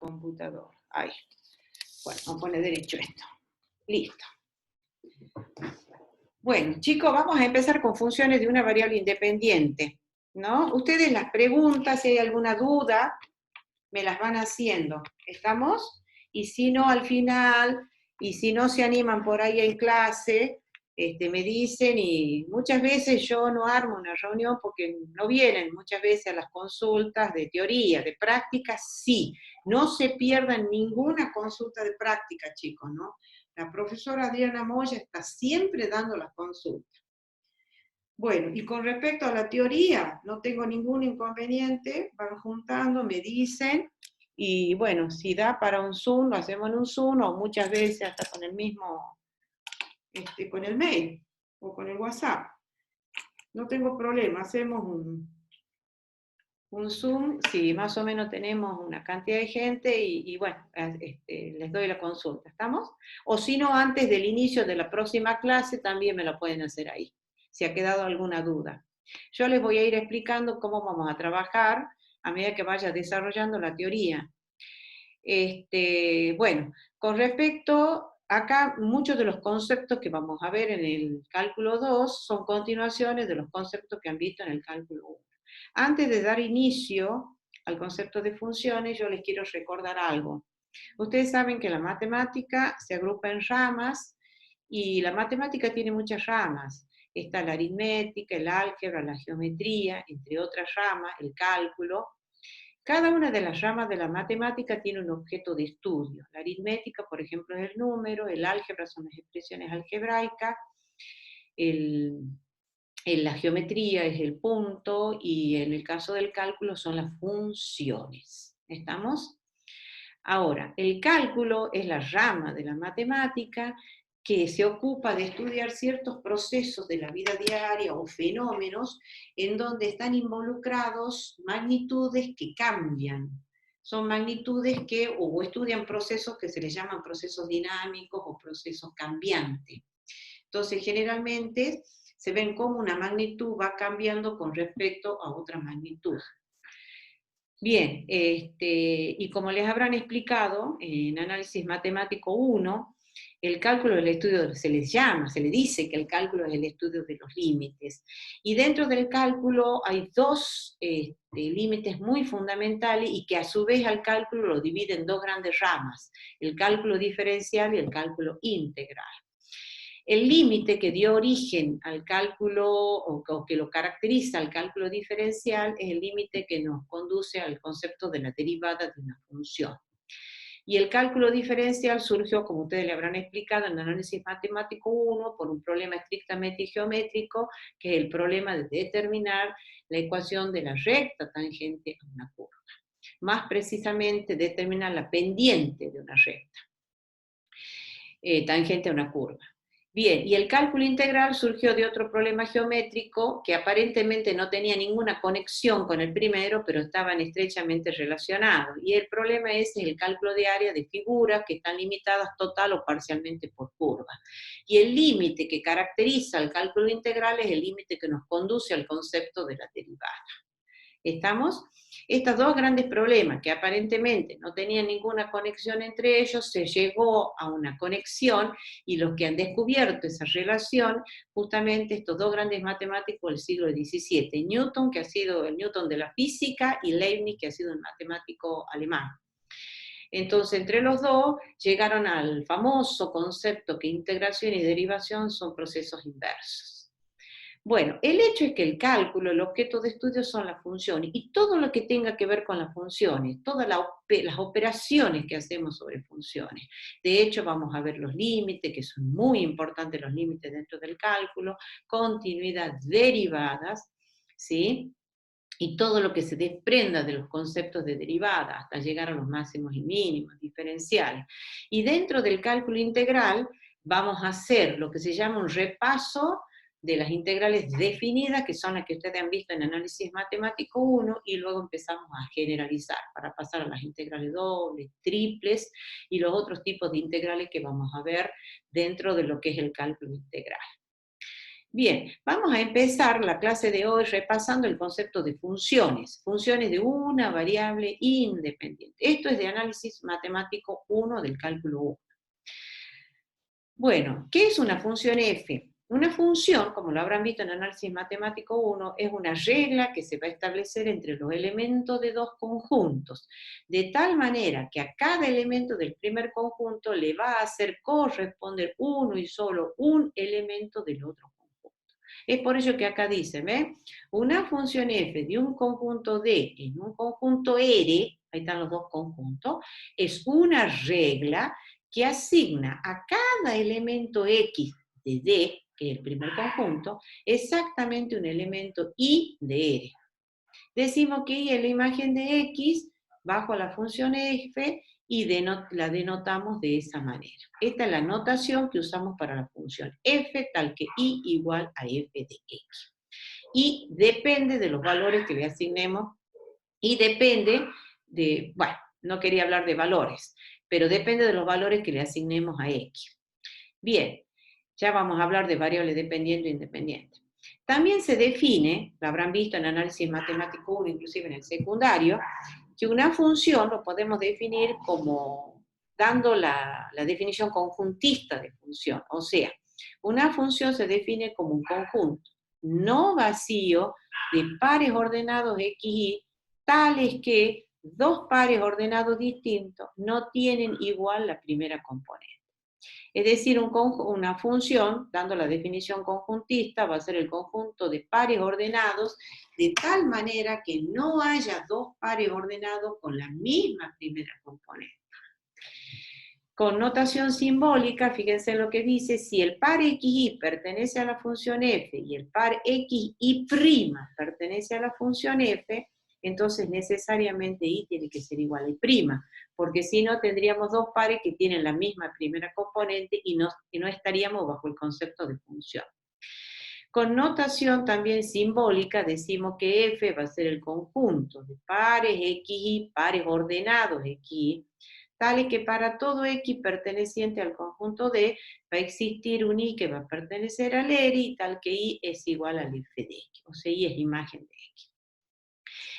computador. Ahí. Bueno, vamos a poner derecho esto. Listo. Bueno, chicos, vamos a empezar con funciones de una variable independiente, ¿no? Ustedes las preguntas, si hay alguna duda, me las van haciendo. ¿Estamos? Y si no, al final, y si no se animan por ahí en clase, me dicen, y muchas veces yo no armo una reunión porque no vienen muchas veces a las consultas de teoría, de práctica, sí. No se pierdan ninguna consulta de práctica, chicos, ¿no? La profesora Adriana Moya está siempre dando las consultas. Bueno, y con respecto a la teoría, no tengo ningún inconveniente, van juntando, me dicen, y bueno, si da para un Zoom, lo hacemos en un Zoom, o muchas veces hasta con el mismo, con el mail, o con el WhatsApp. No tengo problema, hacemos un Zoom, si más o menos tenemos una cantidad de gente, y bueno, les doy la consulta, ¿estamos? O si no, antes del inicio de la próxima clase, también me lo pueden hacer ahí, si ha quedado alguna duda. Yo les voy a ir explicando cómo vamos a trabajar a medida que vaya desarrollando la teoría. Bueno, con respecto, acá muchos de los conceptos que vamos a ver en el cálculo 2 son continuaciones de los conceptos que han visto en el cálculo 1. Antes de dar inicio al concepto de funciones, yo les quiero recordar algo. Ustedes saben que la matemática se agrupa en ramas, y la matemática tiene muchas ramas. Está la aritmética, el álgebra, la geometría, entre otras ramas, el cálculo. Cada una de las ramas de la matemática tiene un objeto de estudio. La aritmética, por ejemplo, es el número, el álgebra son las expresiones algebraicas, la geometría es el punto, y en el caso del cálculo son las funciones. ¿Estamos? Ahora, el cálculo es la rama de la matemática que se ocupa de estudiar ciertos procesos de la vida diaria o fenómenos en donde están involucrados magnitudes que cambian. Son magnitudes que o estudian procesos que se les llaman procesos dinámicos o procesos cambiantes. Entonces, generalmente se ven cómo una magnitud va cambiando con respecto a otra magnitud. Bien, y como les habrán explicado en Análisis Matemático 1, el cálculo del estudio se le dice que el cálculo es el estudio de los límites. Y dentro del cálculo hay dos límites muy fundamentales y que a su vez al cálculo lo dividen en dos grandes ramas, el cálculo diferencial y el cálculo integral. El límite que dio origen al cálculo, o que lo caracteriza al cálculo diferencial, es el límite que nos conduce al concepto de la derivada de una función. Y el cálculo diferencial surgió, como ustedes le habrán explicado, en Análisis Matemático 1, por un problema estrictamente geométrico, que es el problema de determinar la ecuación de la recta tangente a una curva. Más precisamente, determinar la pendiente de una recta tangente a una curva. Bien, y el cálculo integral surgió de otro problema geométrico que aparentemente no tenía ninguna conexión con el primero, pero estaban estrechamente relacionados. Y el problema es el cálculo de área de figuras que están limitadas total o parcialmente por curvas. Y el límite que caracteriza el cálculo integral es el límite que nos conduce al concepto de la derivada. ¿Estamos? Estos dos grandes problemas, que aparentemente no tenían ninguna conexión entre ellos, se llegó a una conexión, y los que han descubierto esa relación, justamente estos dos grandes matemáticos del siglo XVII, Newton, que ha sido el Newton de la física, y Leibniz, que ha sido un matemático alemán. Entonces, entre los dos, llegaron al famoso concepto que integración y derivación son procesos inversos. Bueno, el hecho es que el cálculo, el objeto de estudio son las funciones, y todo lo que tenga que ver con las funciones, todas las operaciones que hacemos sobre funciones. De hecho, vamos a ver los límites, que son muy importantes los límites dentro del cálculo, continuidad, derivadas, ¿sí? Y todo lo que se desprenda de los conceptos de derivada, hasta llegar a los máximos y mínimos, diferenciales. Y dentro del cálculo integral vamos a hacer lo que se llama un repaso de las integrales definidas, que son las que ustedes han visto en Análisis Matemático 1, y luego empezamos a generalizar, para pasar a las integrales dobles, triples, y los otros tipos de integrales que vamos a ver dentro de lo que es el cálculo integral. Bien, vamos a empezar la clase de hoy repasando el concepto de funciones, funciones de una variable independiente. Esto es de análisis matemático 1 del cálculo 1. Bueno, ¿qué es una función f? Una función, como lo habrán visto en análisis matemático 1, es una regla que se va a establecer entre los elementos de dos conjuntos, de tal manera que a cada elemento del primer conjunto le va a hacer corresponder uno y solo un elemento del otro conjunto. Es por ello que acá dice, ¿ve? Una función f de un conjunto D en un conjunto R, ahí están los dos conjuntos, es una regla que asigna a cada elemento X de D, que es el primer conjunto, exactamente un elemento Y de R. Decimos que Y es la imagen de X bajo la función f y la denotamos de esa manera. Esta es la notación que usamos para la función f, tal que Y igual a f de X. Y depende de los valores que le asignemos y depende de, bueno, no quería hablar de valores, pero depende de los valores que le asignemos a X. Bien, ya vamos a hablar de variable dependiente e independiente. También se define, lo habrán visto en análisis matemático 1, inclusive en el secundario, que una función lo podemos definir como dando la definición conjuntista de función. O sea, una función se define como un conjunto no vacío de pares ordenados X, Y, tales que dos pares ordenados distintos no tienen igual la primera componente. Es decir, una función, dando la definición conjuntista, va a ser el conjunto de pares ordenados de tal manera que no haya dos pares ordenados con la misma primera componente. Con notación simbólica, fíjense lo que dice, si el par xy pertenece a la función f y el par xy' pertenece a la función f, entonces necesariamente y tiene que ser igual a y', porque si no tendríamos dos pares que tienen la misma primera componente y no estaríamos bajo el concepto de función. Con notación también simbólica decimos que f va a ser el conjunto de pares xy, pares ordenados xy, tales que para todo x perteneciente al conjunto D va a existir un y que va a pertenecer al R y tal que y es igual al f de x, o sea, y es imagen de x.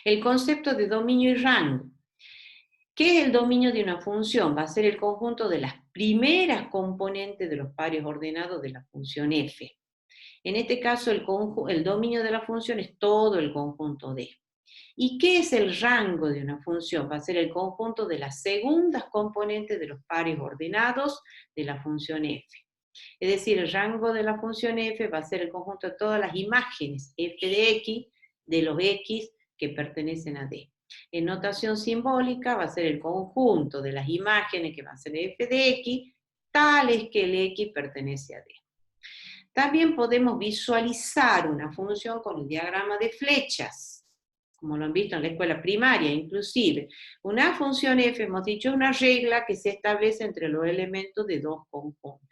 El concepto de dominio y rango. ¿Qué es el dominio de una función? Va a ser el conjunto de las primeras componentes de los pares ordenados de la función f. En este caso, el dominio de la función es todo el conjunto D. ¿Y qué es el rango de una función? Va a ser el conjunto de las segundas componentes de los pares ordenados de la función f. Es decir, el rango de la función f va a ser el conjunto de todas las imágenes f de x de los x que pertenecen a D. En notación simbólica va a ser el conjunto de las imágenes que van a ser f de x, tales que el x pertenece a D. También podemos visualizar una función con el diagrama de flechas, como lo han visto en la escuela primaria, inclusive. Una función f, hemos dicho, es una regla que se establece entre los elementos de dos conjuntos.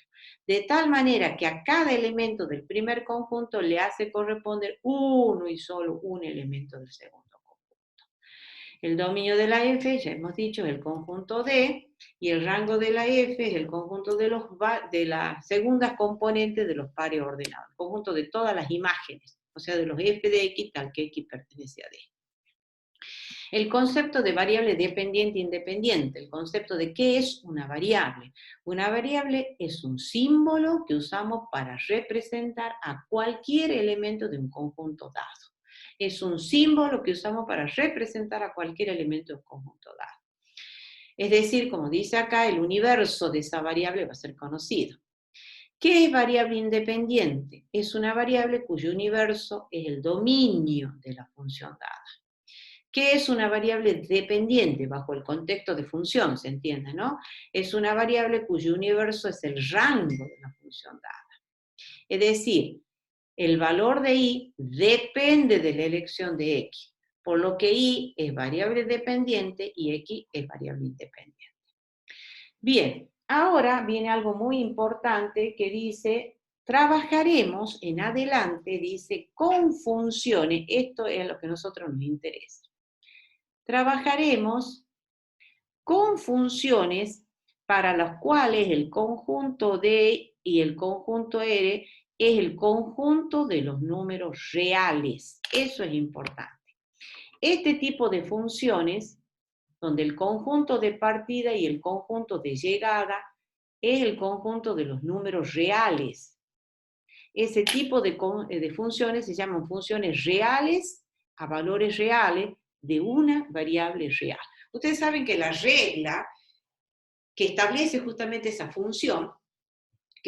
De tal manera que a cada elemento del primer conjunto le hace corresponder uno y solo un elemento del segundo conjunto. El dominio de la f, ya hemos dicho, es el conjunto D, y el rango de la f es el conjunto de las segundas componentes de los pares ordenados, el conjunto de todas las imágenes, o sea, de los f de x tal que x pertenece a D. El concepto de variable dependiente e independiente, el concepto de qué es una variable. Una variable es un símbolo que usamos para representar a cualquier elemento de un conjunto dado. Es un símbolo que usamos para representar a cualquier elemento de un conjunto dado. Es decir, como dice acá, el universo de esa variable va a ser conocido. ¿Qué es variable independiente? Es una variable cuyo universo es el dominio de la función dada. ¿Qué es una variable dependiente bajo el contexto de función? ¿Se entiende, no? Es una variable cuyo universo es el rango de la función dada. Es decir, el valor de y depende de la elección de x, por lo que y es variable dependiente y x es variable independiente. Bien, ahora viene algo muy importante que dice, trabajaremos en adelante, dice, con funciones, esto es lo que a nosotros nos interesa. Trabajaremos con funciones para las cuales el conjunto D y el conjunto R es el conjunto de los números reales. Eso es importante. Este tipo de funciones, donde el conjunto de partida y el conjunto de llegada es el conjunto de los números reales. Ese tipo de funciones se llaman funciones reales a valores reales de una variable real. Ustedes saben que la regla que establece justamente esa función,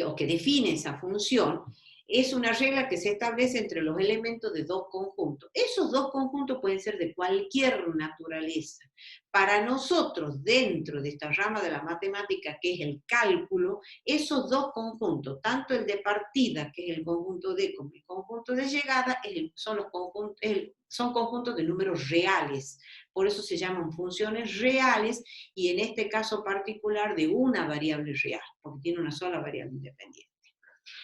o que define esa función, es una regla que se establece entre los elementos de dos conjuntos. Esos dos conjuntos pueden ser de cualquier naturaleza. Para nosotros, dentro de esta rama de la matemática que es el cálculo, esos dos conjuntos, tanto el de partida, que es el conjunto D, como el conjunto de llegada, son conjuntos de números reales. Por eso se llaman funciones reales, y en este caso particular de una variable real, porque tiene una sola variable independiente.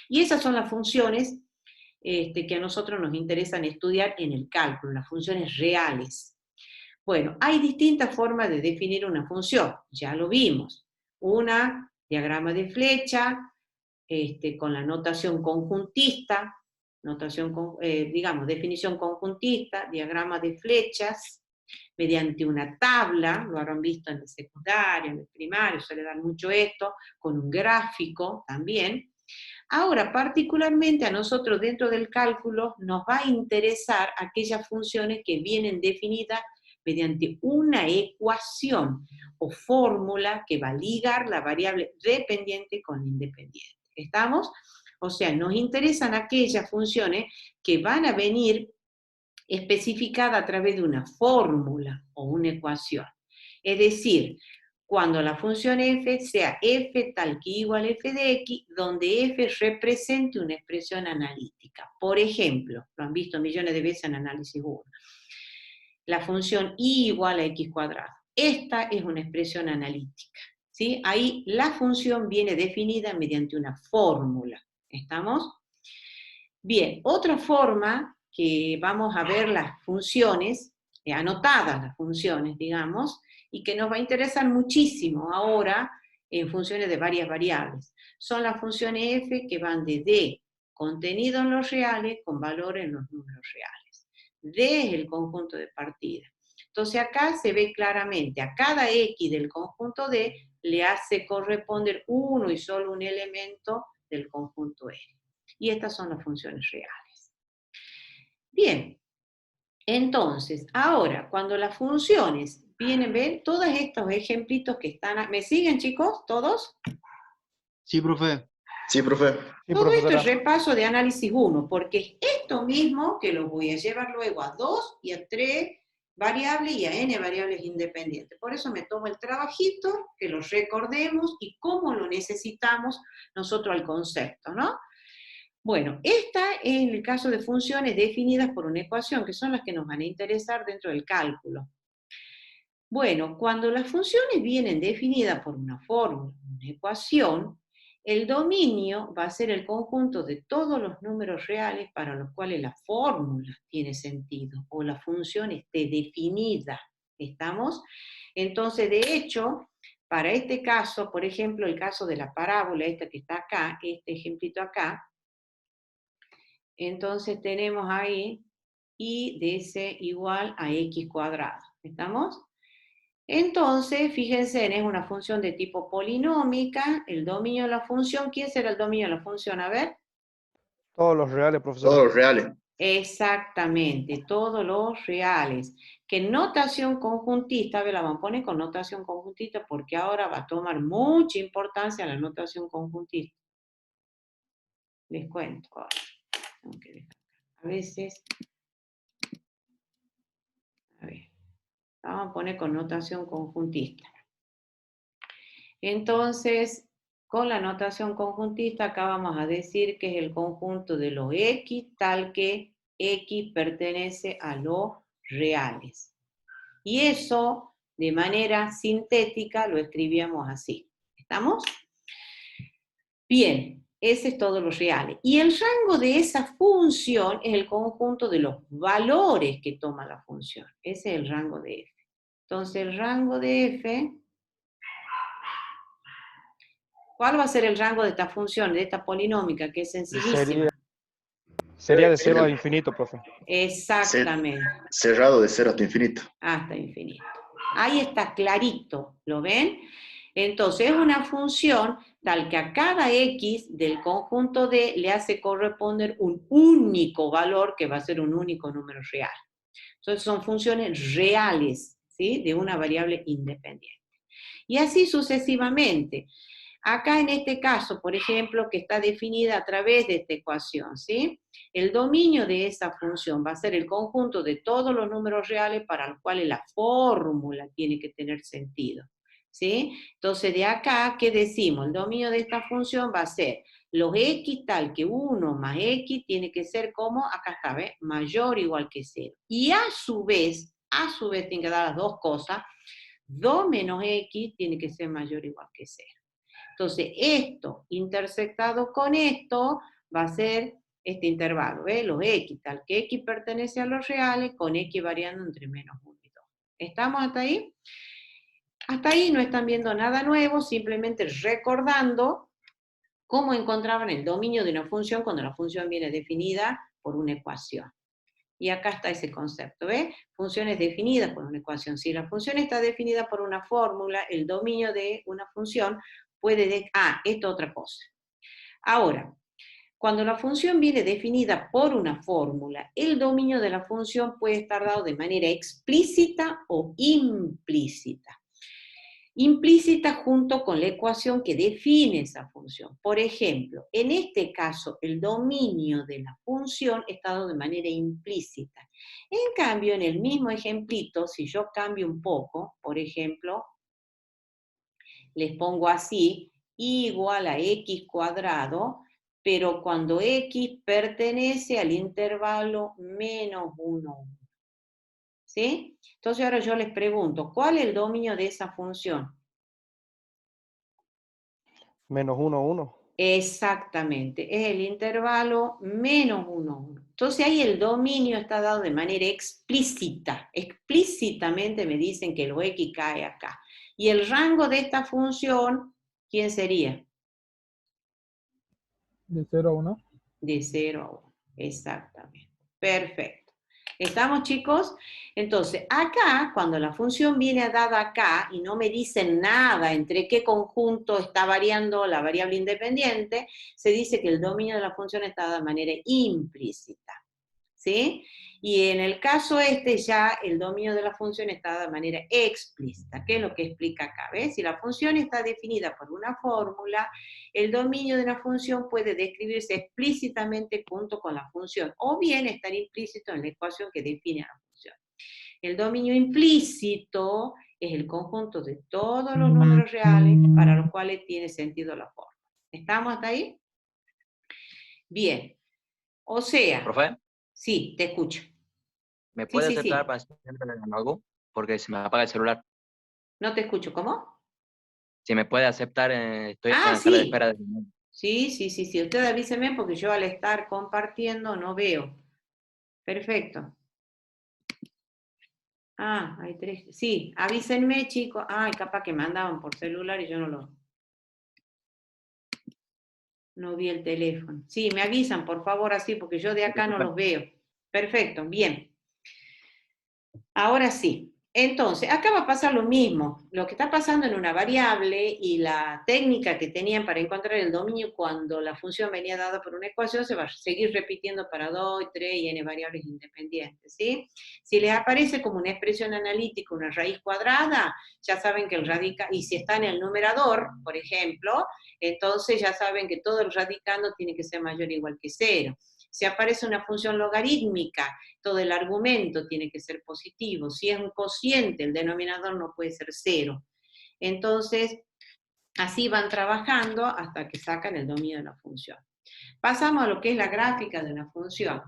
Y esas son las funciones que a nosotros nos interesan estudiar en el cálculo, las funciones reales. Bueno, hay distintas formas de definir una función, ya lo vimos. Una, diagrama de flecha, con la notación conjuntista, definición conjuntista, diagrama de flechas, mediante una tabla, lo habrán visto en el secundario, en el primario, suele dar mucho esto, con un gráfico también. Ahora, particularmente a nosotros dentro del cálculo nos va a interesar aquellas funciones que vienen definidas mediante una ecuación o fórmula que va a ligar la variable dependiente con la independiente. ¿Estamos? O sea, nos interesan aquellas funciones que van a venir especificadas a través de una fórmula o una ecuación. Es decir, cuando la función f sea f tal que igual a f de x, donde f represente una expresión analítica. Por ejemplo, lo han visto millones de veces en análisis 1. La función y igual a x cuadrado. Esta es una expresión analítica, ¿sí? Ahí la función viene definida mediante una fórmula. ¿Estamos? Bien, otra forma que vamos a ver las funciones, anotadas las funciones, digamos, y que nos va a interesar muchísimo ahora en funciones de varias variables. Son las funciones f que van de d, contenido en los reales, con valor en los números reales. D es el conjunto de partida. Entonces acá se ve claramente, a cada x del conjunto D le hace corresponder uno y solo un elemento del conjunto L. Y estas son las funciones reales. Bien, entonces, ahora, cuando las funciones vienen, ¿ven? Todos estos ejemplitos que están... ¿Me siguen, chicos? ¿Todos? Sí, profe. Sí, profe. Sí, Todo esto profesora. es repaso de análisis 1, porque es esto mismo que lo voy a llevar luego a 2 y a 3 variables y a n variables independientes. Por eso me tomo el trabajito, que los recordemos y cómo lo necesitamos nosotros al concepto, ¿no? Bueno, esta es el caso de funciones definidas por una ecuación, que son las que nos van a interesar dentro del cálculo. Bueno, cuando las funciones vienen definidas por una fórmula, una ecuación, el dominio va a ser el conjunto de todos los números reales para los cuales la fórmula tiene sentido, o la función esté definida. ¿Estamos? Entonces, de hecho, para este caso, por ejemplo, el caso de la parábola, esta que está acá, este ejemplito acá, entonces tenemos ahí y de ese igual a x cuadrado. ¿Estamos? Entonces, fíjense, es una función de tipo polinómica, el dominio de la función, ¿quién será el dominio de la función? A ver. Todos los reales, profesora. Todos los reales. Exactamente, todos los reales. Que notación conjuntista, a ver, la vamos a poner con notación conjuntista porque ahora va a tomar mucha importancia la notación conjuntista. Les cuento ahora. A veces, a ver, la vamos a poner con notación conjuntista. Entonces, con la notación conjuntista acá vamos a decir que es el conjunto de los x tal que x pertenece a los reales. Y eso, de manera sintética, lo escribíamos así. ¿Estamos? Bien, ese es todo lo real. Y el rango de esa función es el conjunto de los valores que toma la función. Ese es el rango de f. Entonces, el rango de f... ¿Cuál va a ser el rango de esta función, de esta polinómica, que es sencillísima? Sería de 0 a infinito, profe. Exactamente. Cerrado de 0 hasta infinito. Hasta infinito. Ahí está clarito, ¿lo ven? Entonces es una función tal que a cada x del conjunto D le hace corresponder un único valor que va a ser un único número real. Entonces son funciones reales, ¿sí? De una variable independiente. Y así sucesivamente. Acá en este caso, por ejemplo, que está definida a través de esta ecuación, ¿sí? El dominio de esa función va a ser el conjunto de todos los números reales para los cuales la fórmula tiene que tener sentido, ¿sí? Entonces, de acá, ¿qué decimos? El dominio de esta función va a ser los x tal que 1 más x tiene que ser como, acá está, ¿ves? Mayor o igual que 0. Y a su vez tiene que dar las dos cosas, 2 menos x tiene que ser mayor o igual que 0. Entonces, esto intersectado con esto va a ser este intervalo, ¿eh? Los x, tal que x pertenece a los reales, con x variando entre menos 1 y 2. ¿Estamos hasta ahí? Hasta ahí no están viendo nada nuevo, simplemente recordando cómo encontraban el dominio de una función cuando la función viene definida por una ecuación. Y acá está ese concepto, ¿ves? Funciones definidas por una ecuación. Si la función está definida por una fórmula, el dominio de una función puede... esto es otra cosa. Ahora, cuando la función viene definida por una fórmula, el dominio de la función puede estar dado de manera explícita o implícita. Implícita junto con la ecuación que define esa función. Por ejemplo, en este caso, el dominio de la función está dado de manera implícita. En cambio, en el mismo ejemplito, si yo cambio un poco, por ejemplo, les pongo así, igual a x cuadrado, pero cuando x pertenece al intervalo menos 1. ¿Sí? Entonces ahora yo les pregunto, ¿cuál es el dominio de esa función? Menos 1, 1. Exactamente, es el intervalo menos 1, 1. Entonces ahí el dominio está dado de manera explícita. Explícitamente me dicen que lo x cae acá. Y el rango de esta función, ¿quién sería? De 0 a 1. De 0 a 1, exactamente. Perfecto. ¿Estamos, chicos? Entonces, acá, cuando la función viene dada acá y no me dicen nada entre qué conjunto está variando la variable independiente, se dice que el dominio de la función está dado de manera implícita. ¿Sí? Y en el caso este ya el dominio de la función está dado de manera explícita. ¿Qué es lo que explica acá? ¿Ves? Si la función está definida por una fórmula, el dominio de la función puede describirse explícitamente junto con la función, o bien estar implícito en la ecuación que define a la función. El dominio implícito es el conjunto de todos los números reales para los cuales tiene sentido la fórmula. ¿Estamos hasta ahí? Bien. O sea... ¿Profe? Sí, te escucho. ¿Me puede sí, aceptar sí. para hacerle algo? Porque se me apaga el celular. No te escucho, ¿cómo? Si me puede aceptar, estoy en la sala de Sí. espera. Sí. Usted avíseme porque yo al estar compartiendo no veo. Perfecto. Hay 3. Sí, avísenme, chicos. Capaz que mandaban por celular y yo no vi el teléfono. Sí, me avisan, por favor, así, porque yo de acá no los veo. Perfecto, bien. Ahora sí. Entonces, acá va a pasar lo mismo. Lo que está pasando en una variable y la técnica que tenían para encontrar el dominio cuando la función venía dada por una ecuación se va a seguir repitiendo para 2, 3 y n variables independientes, ¿sí? Si les aparece como una expresión analítica una raíz cuadrada, ya saben que el radical, y si está en el numerador, por ejemplo, entonces ya saben que todo el radicando tiene que ser mayor o igual que 0. Si aparece una función logarítmica, todo el argumento tiene que ser positivo. Si es un cociente, el denominador no puede ser 0. Entonces, así van trabajando hasta que sacan el dominio de la función. Pasamos a lo que es la gráfica de una función.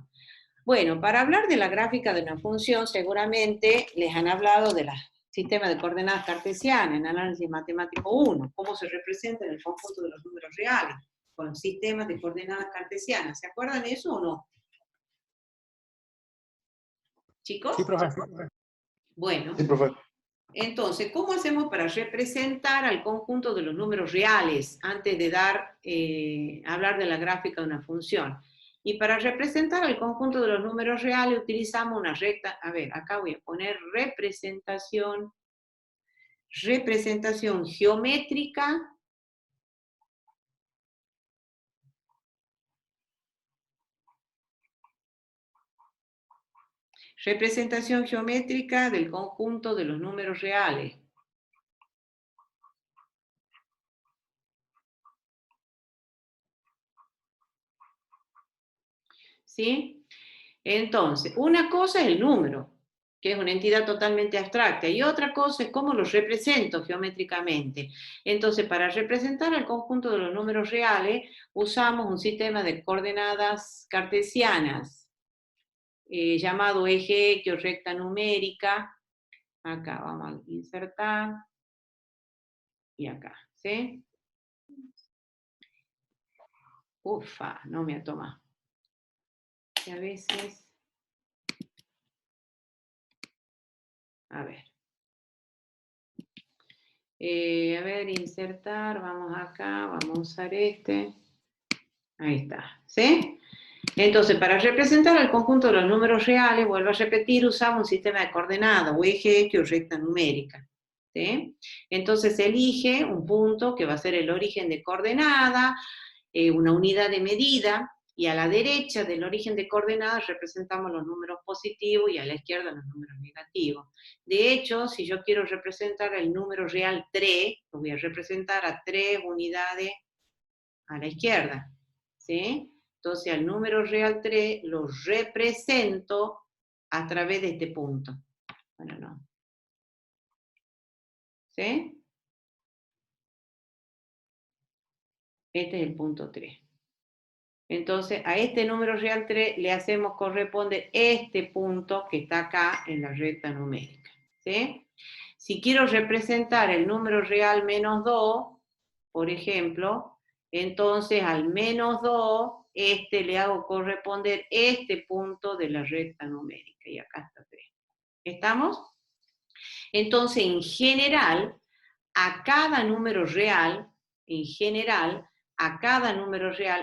Bueno, para hablar de la gráfica de una función, seguramente les han hablado de la sistema de coordenadas cartesianas en análisis matemático 1, cómo se representa en el conjunto de los números reales, con sistemas de coordenadas cartesianas. ¿Se acuerdan de eso o no? ¿Chicos? Sí, profe. Bueno, Sí, profe. entonces, ¿cómo hacemos para representar al conjunto de los números reales antes de hablar de la gráfica de una función? Y para representar al conjunto de los números reales utilizamos una recta. A ver, acá voy a poner representación geométrica del conjunto de los números reales. ¿Sí? Entonces, una cosa es el número, que es una entidad totalmente abstracta, y otra cosa es cómo lo represento geométricamente. Entonces, para representar el conjunto de los números reales, usamos un sistema de coordenadas cartesianas, llamado eje X o recta numérica. Acá vamos a insertar, y acá, ¿sí? Ufa, no me ha tomado. Y a veces... A ver. A ver, insertar, vamos acá, vamos a usar este. Ahí está, ¿sí? Entonces, para representar el conjunto de los números reales, vuelvo a repetir, usamos un sistema de coordenadas, o eje X o recta numérica, ¿sí? Entonces, elige un punto que va a ser el origen de coordenada, una unidad de medida, y a la derecha del origen de coordenadas representamos los números positivos y a la izquierda los números negativos. De hecho, si yo quiero representar el número real 3, lo voy a representar a 3 unidades a la izquierda, ¿sí? Entonces al número real 3 lo represento a través de este punto. Bueno, no. ¿Sí? Este es el punto 3. Entonces, a este número real 3 le hacemos corresponde este punto que está acá en la recta numérica, ¿sí? Si quiero representar el número real menos 2, por ejemplo, entonces al menos 2, le hago corresponder este punto de la recta numérica, y acá está 3. ¿Estamos? Entonces, en general, a cada número real,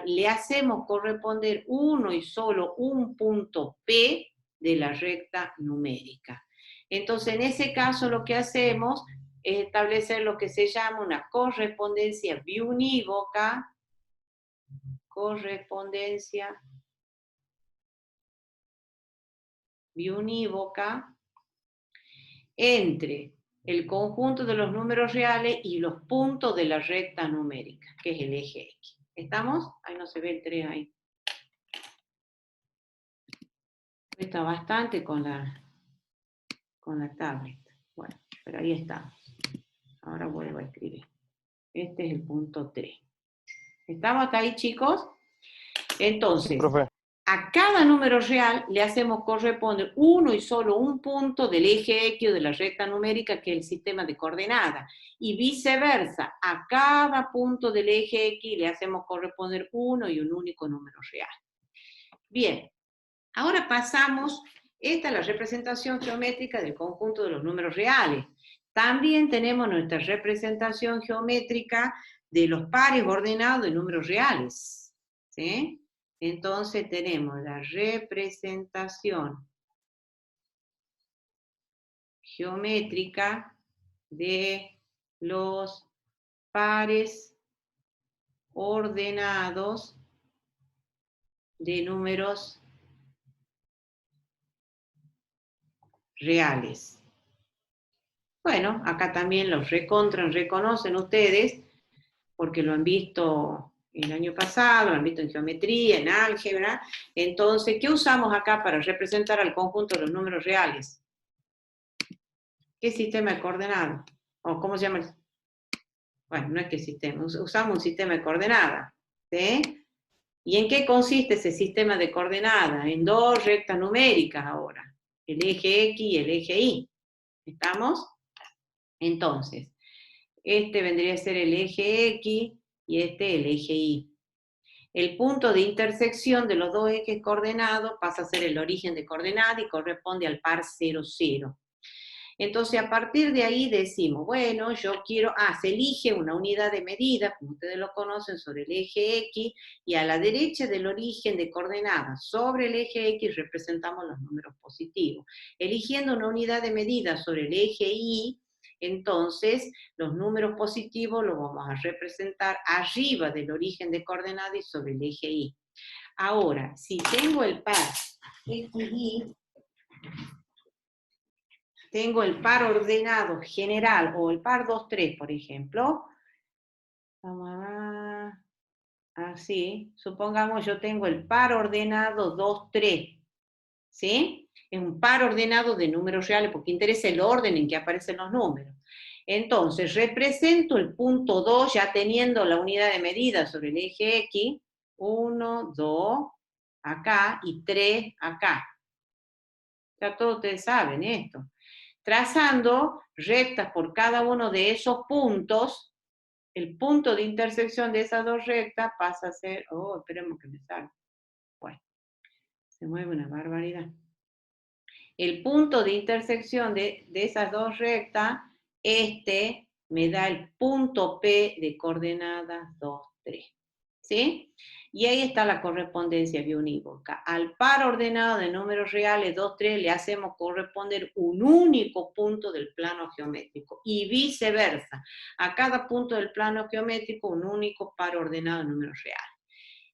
le hacemos corresponder uno y solo un punto P de la recta numérica. Entonces, en ese caso lo que hacemos es establecer lo que se llama una correspondencia biunívoca, entre el conjunto de los números reales y los puntos de la recta numérica, que es el eje X. ¿Estamos? Ahí no se ve el 3 ahí. Cuesta bastante con la tablet. Bueno, pero ahí estamos. Ahora vuelvo a escribir. Este es el punto 3. ¿Estamos hasta ahí, chicos? Entonces, Sí, profe. a cada número real le hacemos corresponder uno y solo un punto del eje X o de la recta numérica, que es el sistema de coordenadas. Y viceversa, a cada punto del eje X le hacemos corresponder uno y un único número real. Bien, ahora pasamos, esta es la representación geométrica del conjunto de los números reales. También tenemos nuestra representación geométrica de los pares ordenados de números reales, ¿sí? Entonces tenemos la representación geométrica de los pares ordenados de números reales. Bueno, acá también los reconocen ustedes, porque lo han visto el año pasado, lo han visto en geometría, en álgebra. Entonces, ¿qué usamos acá para representar al conjunto de los números reales? ¿Qué sistema de coordenadas? ¿O cómo se llama? Bueno, no es que sistema, usamos un sistema de coordenadas, ¿sí? ¿Y en qué consiste ese sistema de coordenadas? En dos rectas numéricas ahora, el eje X y el eje Y. ¿Estamos? Entonces, este vendría a ser el eje X y este el eje Y. El punto de intersección de los dos ejes coordenados pasa a ser el origen de coordenada y corresponde al par 0, 0. Entonces, a partir de ahí decimos, bueno, yo quiero, se elige una unidad de medida, como ustedes lo conocen, sobre el eje X, y a la derecha del origen de coordenadas sobre el eje X representamos los números positivos. Eligiendo una unidad de medida sobre el eje Y, entonces los números positivos los vamos a representar arriba del origen de coordenadas y sobre el eje Y. Ahora, si tengo el par XY, tengo el par ordenado general, o el par 2, 3, por ejemplo, vamos a ver, así, supongamos yo tengo el par ordenado 2, 3, ¿sí? Es un par ordenado de números reales, porque interesa el orden en que aparecen los números. Entonces, represento el punto 2 ya teniendo la unidad de medida sobre el eje X, 1, 2, acá, y 3 acá. Ya todos ustedes saben esto. Trazando rectas por cada uno de esos puntos, el punto de intersección de esas dos rectas pasa a ser, esperemos que me salga. Bueno, se mueve una barbaridad. El punto de intersección de esas dos rectas, me da el punto P de coordenadas 2, 3. ¿Sí? Y ahí está la correspondencia biunívoca. Al par ordenado de números reales 2, 3 le hacemos corresponder un único punto del plano geométrico y viceversa. A cada punto del plano geométrico un único par ordenado de números reales.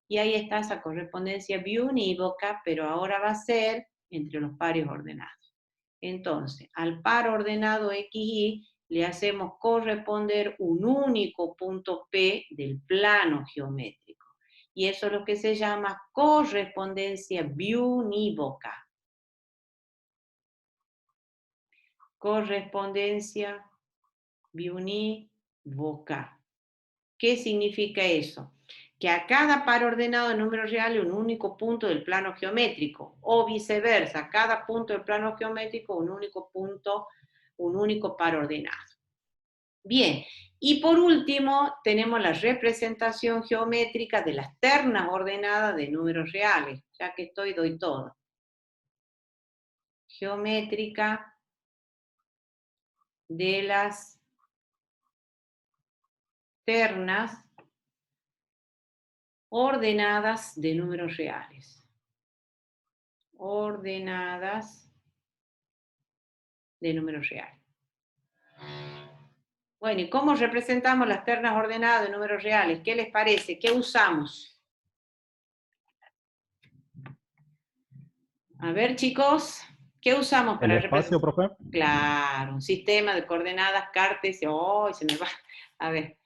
Y ahí está esa correspondencia biunívoca, pero ahora va a ser entre los pares ordenados. Entonces, al par ordenado XY le hacemos corresponder un único punto P del plano geométrico. Y eso es lo que se llama correspondencia biunívoca. Correspondencia biunívoca. ¿Qué significa eso? Que a cada par ordenado de números reales un único punto del plano geométrico, o viceversa, a cada punto del plano geométrico un único punto, un único par ordenado. Bien, y por último tenemos la representación geométrica de las ternas ordenadas de números reales, ya que doy todo. Geométrica de las ternas ordenadas de números reales. Ordenadas de números reales. Bueno, ¿y cómo representamos las ternas ordenadas de números reales? ¿Qué les parece? ¿Qué usamos? A ver, chicos, ¿qué usamos para representar? ¿El espacio, profe? Claro, un sistema de coordenadas cartesianas. ¡Oh, se me va! A ver,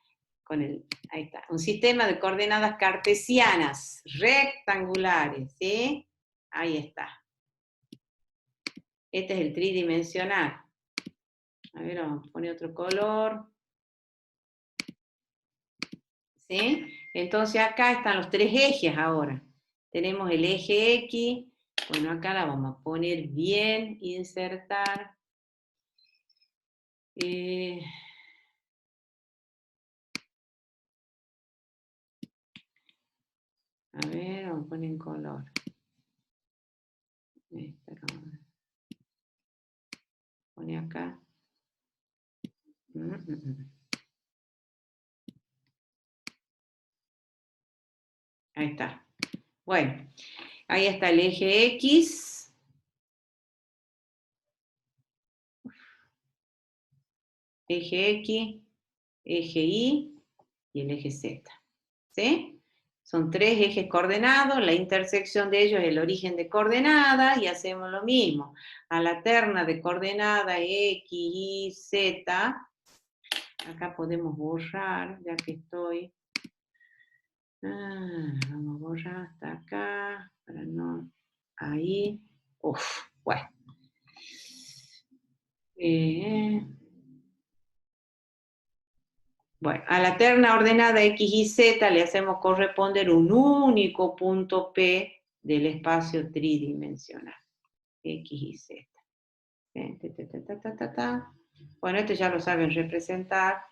ahí está. Un sistema de coordenadas cartesianas, rectangulares, ¿sí? Ahí está. Este es el tridimensional. A ver, vamos a poner otro color. ¿Sí? Entonces acá están los tres ejes ahora. Tenemos el eje X. Bueno, acá la vamos a poner bien, insertar. A ver, vamos a poner en color. Pone acá. Ahí está. Bueno, ahí está el eje X. Eje X, eje Y y el eje Z. ¿Sí? Son tres ejes coordenados, la intersección de ellos es el origen de coordenadas, y hacemos lo mismo. A la terna de coordenadas X, Y, Z, acá podemos borrar, ya que estoy. Vamos a borrar hasta acá, para no... Ahí. Bueno. Bueno, a la terna ordenada X y Z le hacemos corresponder un único punto P del espacio tridimensional. X y Z. Bueno, esto ya lo saben representar.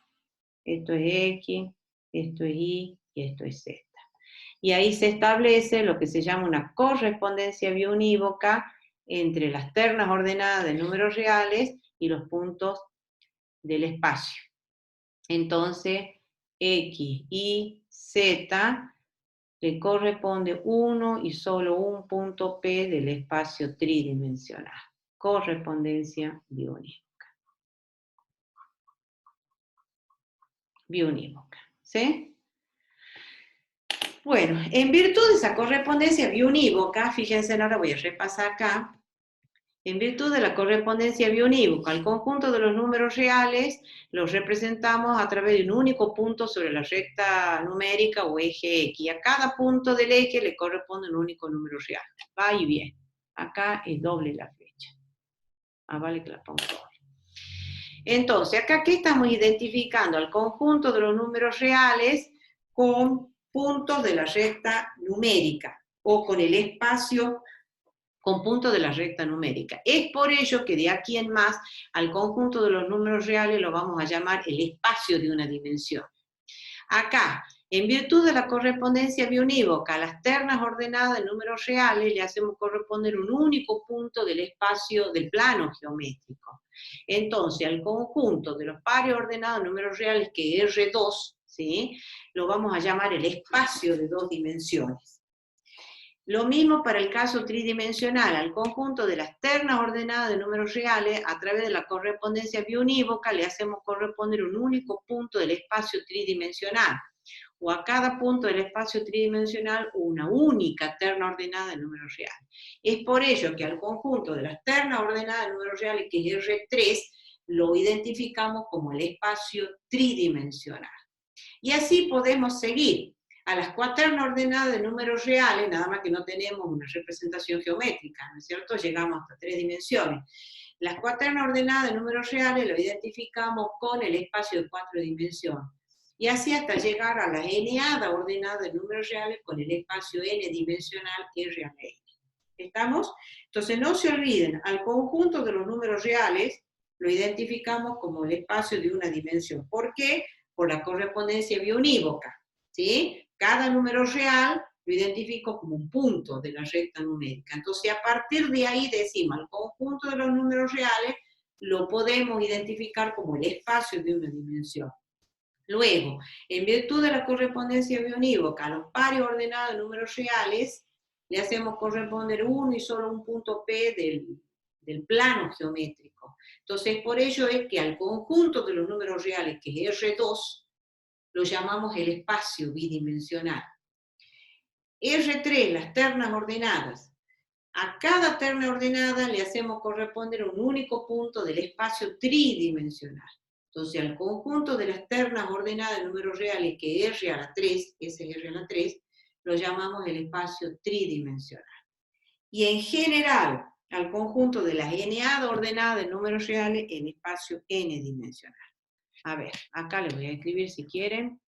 Esto es X, esto es Y y esto es Z. Y ahí se establece lo que se llama una correspondencia biunívoca entre las ternas ordenadas de números reales y los puntos del espacio. Entonces, X, Y, Z le corresponde uno y solo un punto P del espacio tridimensional. Correspondencia biunívoca. Biunívoca, ¿sí? Bueno, en virtud de esa correspondencia biunívoca, fíjense, ahora voy a repasar acá. En virtud de la correspondencia biunívoca, el conjunto de los números reales los representamos a través de un único punto sobre la recta numérica o eje X. Y a cada punto del eje le corresponde un único número real. Va y viene. Acá es doble la flecha. Vale que la pongo doble. Entonces, acá, ¿qué estamos identificando? Al conjunto de los números reales con puntos de la recta numérica o con el espacio con puntos de la recta numérica. Es por ello que de aquí en más al conjunto de los números reales lo vamos a llamar el espacio de una dimensión. Acá, en virtud de la correspondencia biunívoca, a las ternas ordenadas de números reales le hacemos corresponder un único punto del espacio del plano geométrico. Entonces, al conjunto de los pares ordenados de números reales, que es R2, ¿sí?, lo vamos a llamar el espacio de dos dimensiones. Lo mismo para el caso tridimensional, al conjunto de las ternas ordenadas de números reales, a través de la correspondencia biunívoca, le hacemos corresponder un único punto del espacio tridimensional, o a cada punto del espacio tridimensional una única terna ordenada de números reales. Es por ello que al conjunto de las ternas ordenadas de números reales, que es R3, lo identificamos como el espacio tridimensional. Y así podemos seguir. A las cuaternas ordenadas de números reales, nada más que no tenemos una representación geométrica, ¿no es cierto? Llegamos hasta 3 dimensiones. Las cuaternas ordenadas de números reales lo identificamos con el espacio de 4 dimensiones. Y así hasta llegar a la n-ada ordenada de números reales con el espacio n dimensional R a la n. ¿Estamos? Entonces no se olviden, al conjunto de los números reales lo identificamos como el espacio de una dimensión. ¿Por qué? Por la correspondencia biunívoca, ¿sí? Cada número real lo identifico como un punto de la recta numérica. Entonces, a partir de ahí decimos, el conjunto de los números reales lo podemos identificar como el espacio de una dimensión. Luego, en virtud de la correspondencia biunívoca, a los pares ordenados de números reales, le hacemos corresponder uno y solo un punto P del plano geométrico. Entonces, por ello es que al conjunto de los números reales, que es R2, lo llamamos el espacio bidimensional. R3, las ternas ordenadas. A cada terna ordenada le hacemos corresponder un único punto del espacio tridimensional. Entonces, al conjunto de las ternas ordenadas de números reales, que es R a la 3, ese es R a la 3, lo llamamos el espacio tridimensional. Y en general, al conjunto de las n-ada ordenadas de números reales, el espacio n-dimensional. A ver, acá les voy a escribir si quieren.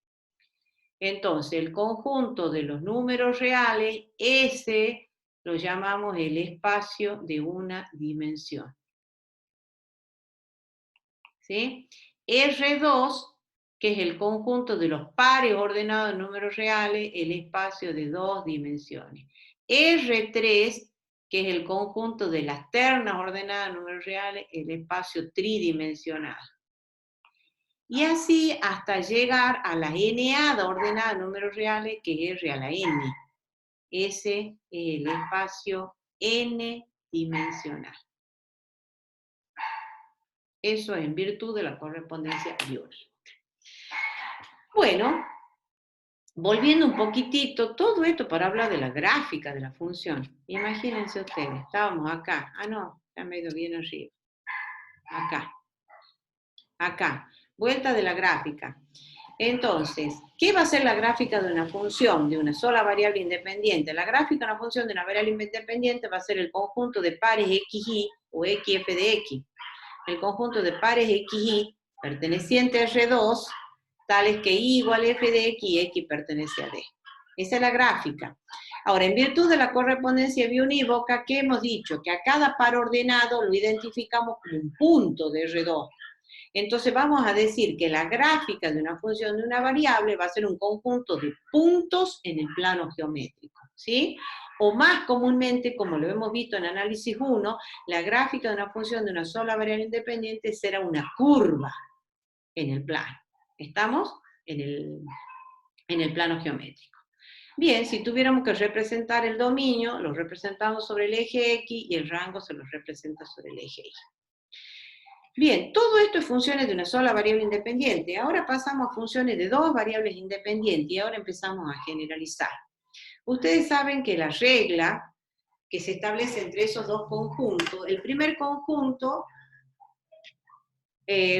Entonces, el conjunto de los números reales, ese lo llamamos el espacio de una dimensión. ¿Sí? R2, que es el conjunto de los pares ordenados de números reales, el espacio de dos dimensiones. R3, que es el conjunto de las ternas ordenadas de números reales, el espacio tridimensional. Y así hasta llegar a la n-ada ordenada de números reales, que es R a la n. Ese es el espacio n-dimensional. Eso en virtud de la correspondencia biunívoca. Bueno, volviendo un poquitito, todo esto para hablar de la gráfica de la función. Imagínense ustedes, estábamos acá. Ah, no, está medio bien arriba. Acá. Acá. Vuelta de la gráfica. Entonces, ¿qué va a ser la gráfica de una función, de una sola variable independiente? La gráfica de una función de una variable independiente va a ser el conjunto de pares xy o xf de x. El conjunto de pares xy perteneciente a R2, tales que y igual a f de x y x pertenece a d. Esa es la gráfica. Ahora, en virtud de la correspondencia biunívoca, ¿qué hemos dicho? Que a cada par ordenado lo identificamos como un punto de R2. Entonces vamos a decir que la gráfica de una función de una variable va a ser un conjunto de puntos en el plano geométrico. ¿sí? O más comúnmente, como lo hemos visto en análisis 1, la gráfica de una función de una sola variable independiente será una curva en el plano. ¿Estamos? En el plano geométrico. Bien, si tuviéramos que representar el dominio, lo representamos sobre el eje X y el rango se lo representa sobre el eje Y. Bien, todo esto es funciones de una sola variable independiente. Ahora pasamos a funciones de dos variables independientes y ahora empezamos a generalizar. Ustedes saben que la regla que se establece entre esos dos conjuntos, el primer conjunto,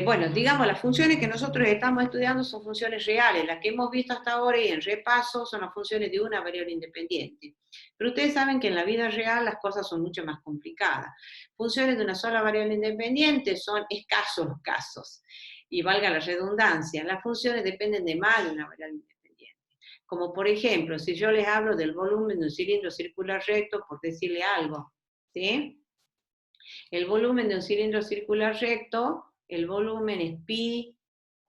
bueno, digamos, las funciones que nosotros estamos estudiando son funciones reales, las que hemos visto hasta ahora y en repaso son las funciones de una variable independiente. Pero ustedes saben que en la vida real las cosas son mucho más complicadas. Funciones de una sola variable independiente son escasos los casos, y valga la redundancia, las funciones dependen de más de una variable independiente. Como por ejemplo, si yo les hablo del volumen de un cilindro circular recto, por decirle algo, ¿sí? El volumen de un cilindro circular recto, el volumen es pi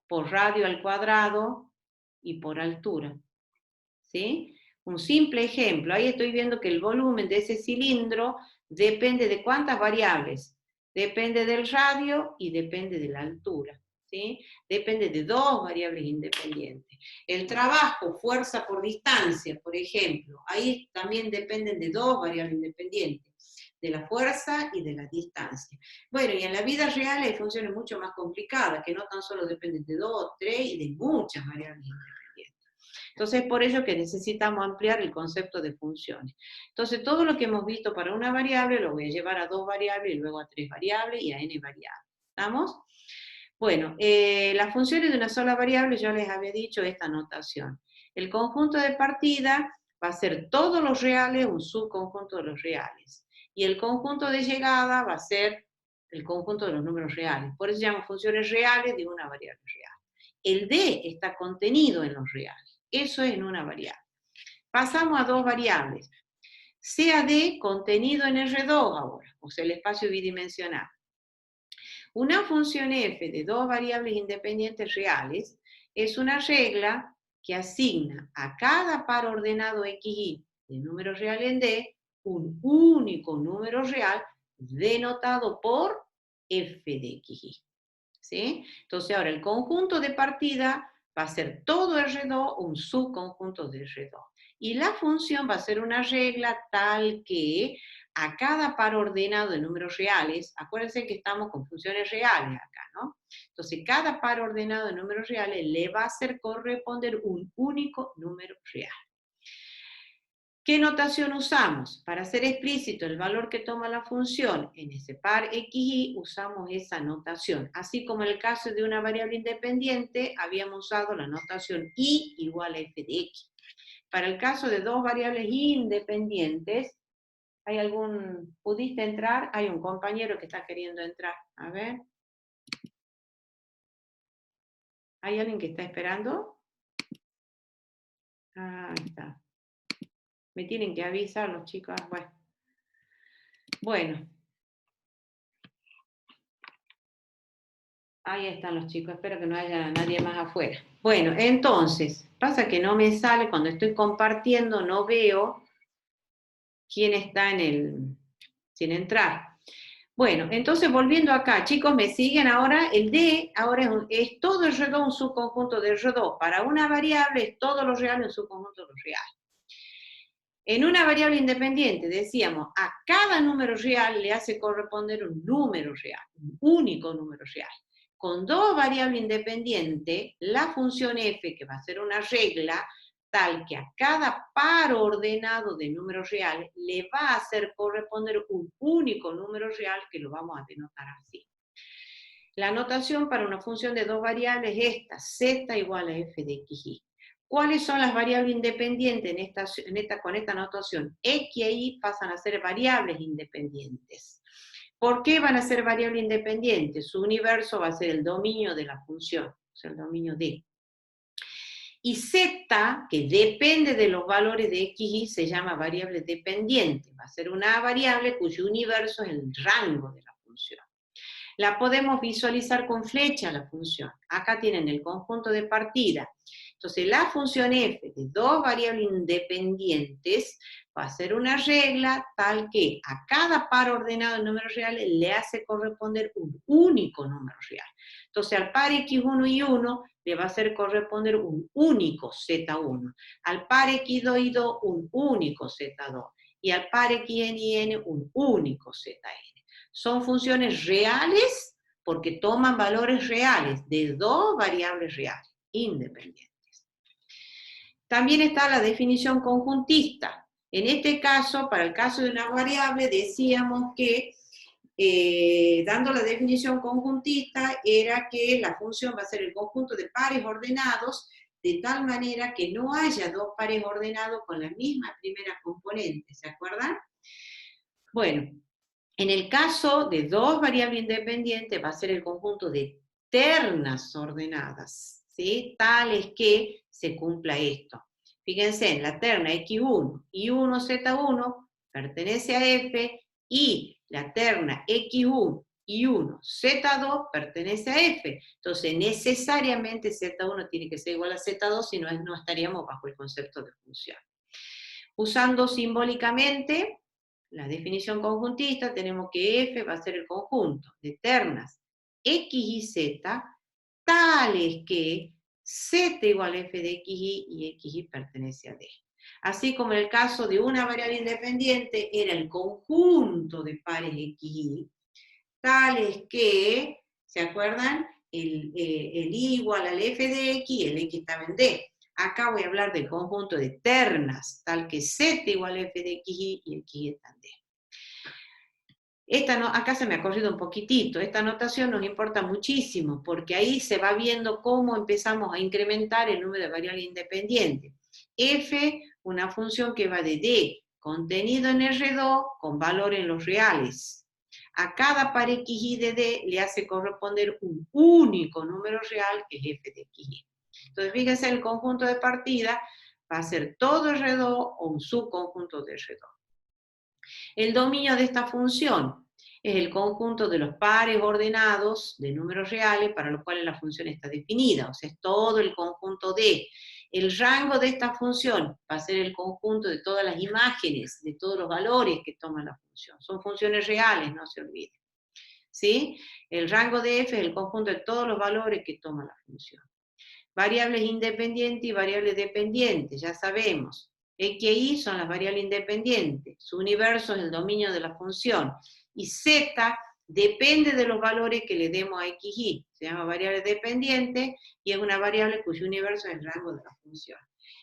por radio al cuadrado y por altura, ¿sí? Un simple ejemplo, ahí estoy viendo que el volumen de ese cilindro depende de cuántas variables, depende del radio y depende de la altura, ¿sí? Depende de dos variables independientes. El trabajo, fuerza por distancia, por ejemplo, ahí también dependen de dos variables independientes, de la fuerza y de la distancia. Bueno, y en la vida real hay funciones mucho más complicadas, que no tan solo dependen de dos, tres y de muchas variables independientes. Entonces, por ello que necesitamos ampliar el concepto de funciones. Entonces, todo lo que hemos visto para una variable lo voy a llevar a dos variables, y luego a tres variables y a n variables. ¿Estamos? Bueno, las funciones de una sola variable, yo les había dicho esta notación. El conjunto de partida va a ser todos los reales, un subconjunto de los reales. Y el conjunto de llegada va a ser el conjunto de los números reales. Por eso se llaman funciones reales de una variable real. El D está contenido en los reales. Eso es en una variable. Pasamos a dos variables. Sea D contenido en R2 ahora, o sea, el espacio bidimensional. Una función f de dos variables independientes reales es una regla que asigna a cada par ordenado xy de número real en D un único número real denotado por f de xy. ¿Sí? Entonces ahora el conjunto de partida va a ser todo R2 un subconjunto de R2. Y la función va a ser una regla tal que a cada par ordenado de números reales, acuérdense que estamos con funciones reales acá, ¿no? Entonces cada par ordenado de números reales le va a hacer corresponder un único número real. ¿Qué notación usamos? Para hacer explícito el valor que toma la función en ese par xy, usamos esa notación. Así como en el caso de una variable independiente, habíamos usado la notación y igual a f de x. Para el caso de dos variables independientes, ¿hay algún, pudiste entrar? Hay un compañero que está queriendo entrar. A ver. ¿Hay alguien que está esperando? Ah, ahí está. Me tienen que avisar los chicos. Bueno. Ahí están los chicos. Espero que no haya nadie más afuera. Bueno, entonces, pasa que no me sale, cuando estoy compartiendo, no veo quién está sin entrar. Bueno, entonces volviendo acá, chicos, me siguen ahora, el D ahora es todo el R2 un subconjunto de R2. Para una variable es todo lo real un subconjunto de lo real. En una variable independiente, decíamos, a cada número real le hace corresponder un número real, un único número real. Con dos variables independientes, la función f, que va a ser una regla, tal que a cada par ordenado de números reales le va a hacer corresponder un único número real que lo vamos a denotar así. La notación para una función de dos variables es esta, z igual a f de xy. ¿Cuáles son las variables independientes con esta notación? X y Y pasan a ser variables independientes. ¿Por qué van a ser variables independientes? Su universo va a ser el dominio de la función, o sea, el dominio D. Y Z, que depende de los valores de X y Y, se llama variable dependiente. Va a ser una variable cuyo universo es el rango de la función. La podemos visualizar con flecha la función. Acá tienen el conjunto de partida. Entonces la función f de dos variables independientes va a ser una regla tal que a cada par ordenado de números reales le hace corresponder un único número real. Entonces al par x1 y 1 le va a hacer corresponder un único z1, al par x2 y 2 un único z2, y al par xn y n un único zn. Son funciones reales porque toman valores reales de dos variables reales, independientes. También está la definición conjuntista. En este caso, para el caso de una variable, decíamos que, dando la definición conjuntista, era que la función va a ser el conjunto de pares ordenados, de tal manera que no haya dos pares ordenados con la misma primera componente, ¿se acuerdan? Bueno, en el caso de dos variables independientes va a ser el conjunto de ternas ordenadas, ¿sí? Tales que se cumpla esto. Fíjense, en la terna x1 y 1z1 pertenece a f, y la terna x1 y 1z2 pertenece a f. Entonces, necesariamente z1 tiene que ser igual a z2, si no, no estaríamos bajo el concepto de función. Usando simbólicamente la definición conjuntista, tenemos que f va a ser el conjunto de ternas x y z, tales que z igual a f de xy y xy pertenece a d. Así como en el caso de una variable independiente era el conjunto de pares xy, tales que, ¿se acuerdan? El y igual al f de x y el x estaba en d. Acá voy a hablar del conjunto de ternas, tal que z igual a f de xy y xy está en d. Acá se me ha corrido un poquitito, esta notación nos importa muchísimo, porque ahí se va viendo cómo empezamos a incrementar el número de variables independientes. F, una función que va de D, contenido en R2, con valor en los reales. A cada par xy de D le hace corresponder un único número real, que es f de xy. Entonces, fíjense, el conjunto de partida va a ser todo R2 o un subconjunto de R2. El dominio de esta función es el conjunto de los pares ordenados de números reales para los cuales la función está definida, o sea, es todo el conjunto de. El rango de esta función va a ser el conjunto de todas las imágenes, de todos los valores que toma la función. Son funciones reales, no se olviden. ¿Sí? El rango de f es el conjunto de todos los valores que toma la función. Variables independientes y variables dependientes, ya sabemos. X y Y son las variables independientes, su universo es el dominio de la función, y Z depende de los valores que le demos a X y Y, se llama variable dependiente, y es una variable cuyo universo es el rango de la función.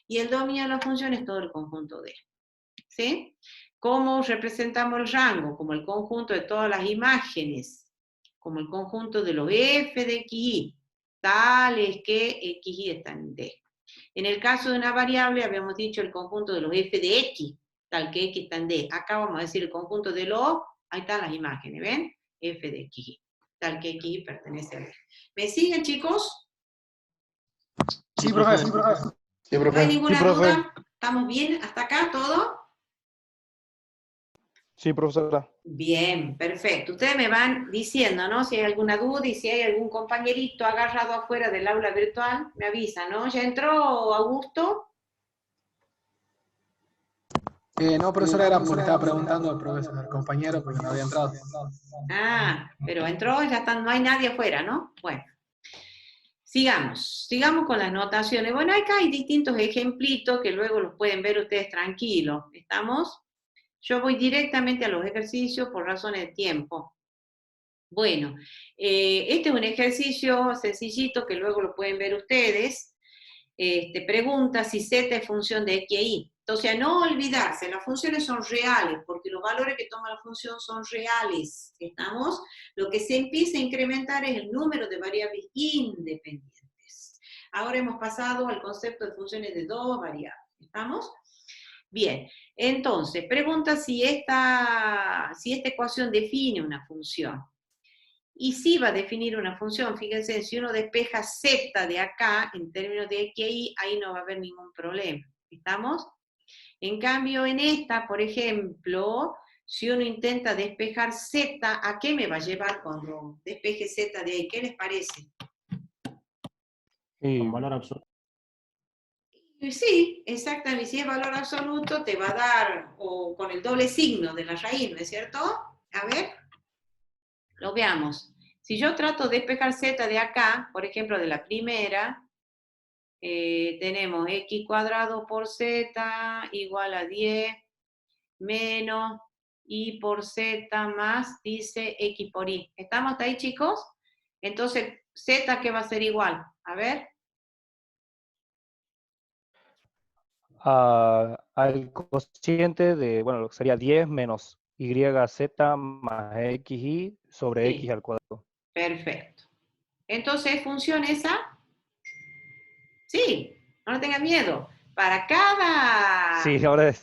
Y el dominio de la función es todo el conjunto D. ¿Sí? ¿Cómo representamos el rango? Como el conjunto de todas las imágenes, como el conjunto de los f de xy, tales que xy están en D. En el caso de una variable, habíamos dicho el conjunto de los f de x, tal que x está en D. Acá vamos a decir el conjunto de los, ahí están las imágenes, ¿ven? F de xy, tal que xy pertenece a D. ¿Me siguen, chicos? Sí, profe. Sí, profe. Sí, ¿No hay profe. ninguna Sí, profe. duda? ¿Estamos bien hasta acá todo? Sí, profesora. Bien, perfecto. Ustedes me van diciendo, ¿no? Si hay alguna duda y si hay algún compañerito agarrado afuera del aula virtual, me avisan, ¿no? ¿Ya entró Augusto? No, profesora, era porque estaba preguntando al profesor, al compañero, porque no había entrado. Ah, pero entró, ya están, no hay nadie afuera, ¿no? Bueno. Sigamos con las notaciones. Bueno, acá hay distintos ejemplitos que luego los pueden ver ustedes tranquilos. ¿Estamos? Yo voy directamente a los ejercicios por razones de tiempo. Bueno, este es un ejercicio sencillito que luego lo pueden ver ustedes. Pregunta si z es función de x e y. Entonces, a no olvidarse, las funciones son reales, porque los valores que toma la función son reales. ¿Estamos? Lo que se empieza a incrementar es el número de variables independientes. Ahora hemos pasado al concepto de funciones de dos variables. ¿Estamos? Bien, entonces, pregunta si esta ecuación define una función. Y si va a definir una función, fíjense, si uno despeja z de acá, en términos de x y y, ahí no va a haber ningún problema. ¿Estamos? En cambio, en esta, por ejemplo, si uno intenta despejar z, ¿a qué me va a llevar cuando despeje z de ahí? ¿Qué les parece? Y Con valor absoluto. Y sí, exactamente. Si es valor absoluto, te va a dar, o con el doble signo de la raíz, ¿no es cierto? A ver, lo veamos. Si yo trato de despejar z de acá, por ejemplo, de la primera, tenemos x cuadrado por z igual a 10 menos y por z más, dice x por y. ¿Estamos hasta ahí, chicos? Entonces, z, ¿qué va a ser igual? A ver. Al cociente de, bueno, lo que sería 10 menos YZ más XY sobre Sí, X al cuadrado. perfecto. Entonces, ¿función esa? Sí, no tengas miedo. Para cada, Sí, ahora es.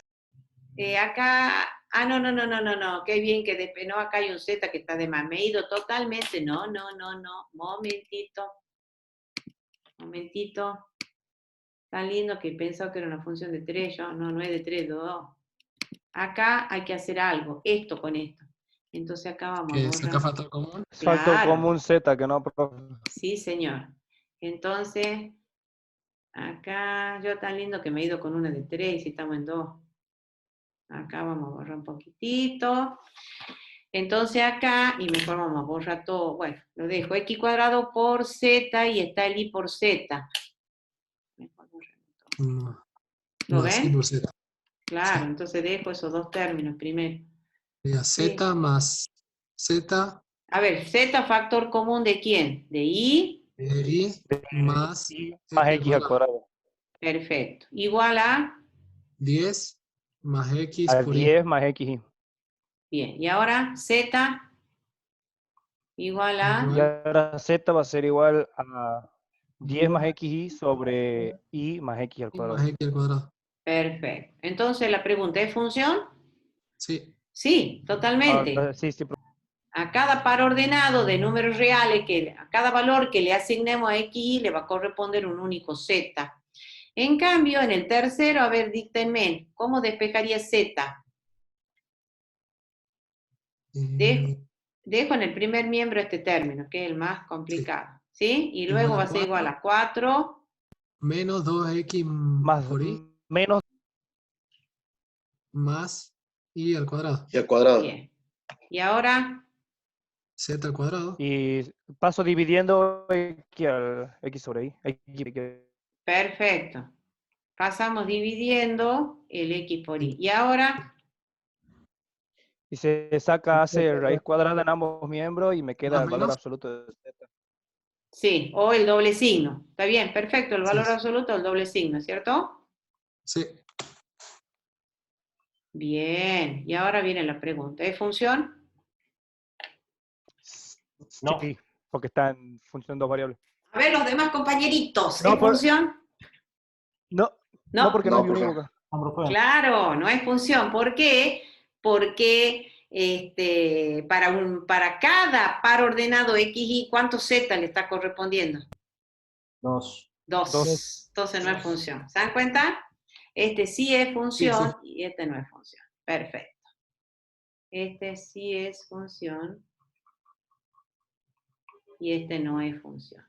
acá, no, qué bien que después, no, acá hay un z que está de más, me he ido totalmente, no, momentito, tan lindo que pensaba que era una función de 3, yo, no es de 3, 2. Acá hay que hacer algo, esto con esto. Entonces acá vamos a ¿Que saca borrar. factor común? Es factor Claro, común Z, que no, profe. sí, señor. Entonces, acá, yo tan lindo que me he ido con una de 3 y estamos en 2. Acá vamos a borrar un poquitito. Entonces acá, y mejor vamos a borrar todo, bueno, lo dejo x cuadrado por z y está el y por z. Mejor borremos todo. No, ¿Lo más y ven? por z. Claro, Sí. entonces dejo esos dos términos primero. Sería Sí. z más z A ver, z factor común ¿de quién? De y, de y más Y x más al X al cuadrado. cuadrado. perfecto. Igual a, 10 más x Al por y. 10 más XY. bien, y ahora z igual a, Y Igual ahora Z va a ser igual a 10 más 10 XY sobre Y más X al y más cuadrado. x al cuadrado. perfecto. Entonces la pregunta, ¿es función? Sí. Sí, totalmente. Ahora sí, sí, profe. A cada par ordenado de números reales, a cada valor que le asignemos a x le va a corresponder un único z. En cambio, en el tercero, a ver, díctenme, ¿cómo despejaría z? Dejo, Eh, dejo en el primer miembro este término, que es el más sí. complicado, ¿sí? Y luego Igual va a a ser igual 4 a 4, menos 2x Más por y menos. más y al cuadrado. Y al cuadrado. bien. Y ahora, Z al cuadrado. Y paso dividiendo X sobre Y. perfecto. Pasamos dividiendo el x por y. Y ahora, Y se saca, hace raíz cuadrada en ambos miembros y me queda Más el valor menos. absoluto de Z. sí, o el doble signo. Está bien, perfecto, el valor Sí. absoluto, el doble signo, ¿cierto? Sí. Bien, y ahora viene la pregunta. ¿Es función? No. Sí, porque está en función de dos variables. A ver, los demás compañeritos, No, ¿es función? No, No, porque no No, es profe. unívoca. No, profe. claro, no es función. ¿Por qué? Porque para cada par ordenado x y, ¿cuántos z le está correspondiendo? 2. 2. Dos. Entonces no es función. ¿Se dan cuenta? Este sí es función y este no es función. Perfecto. Este sí es función y este no es función.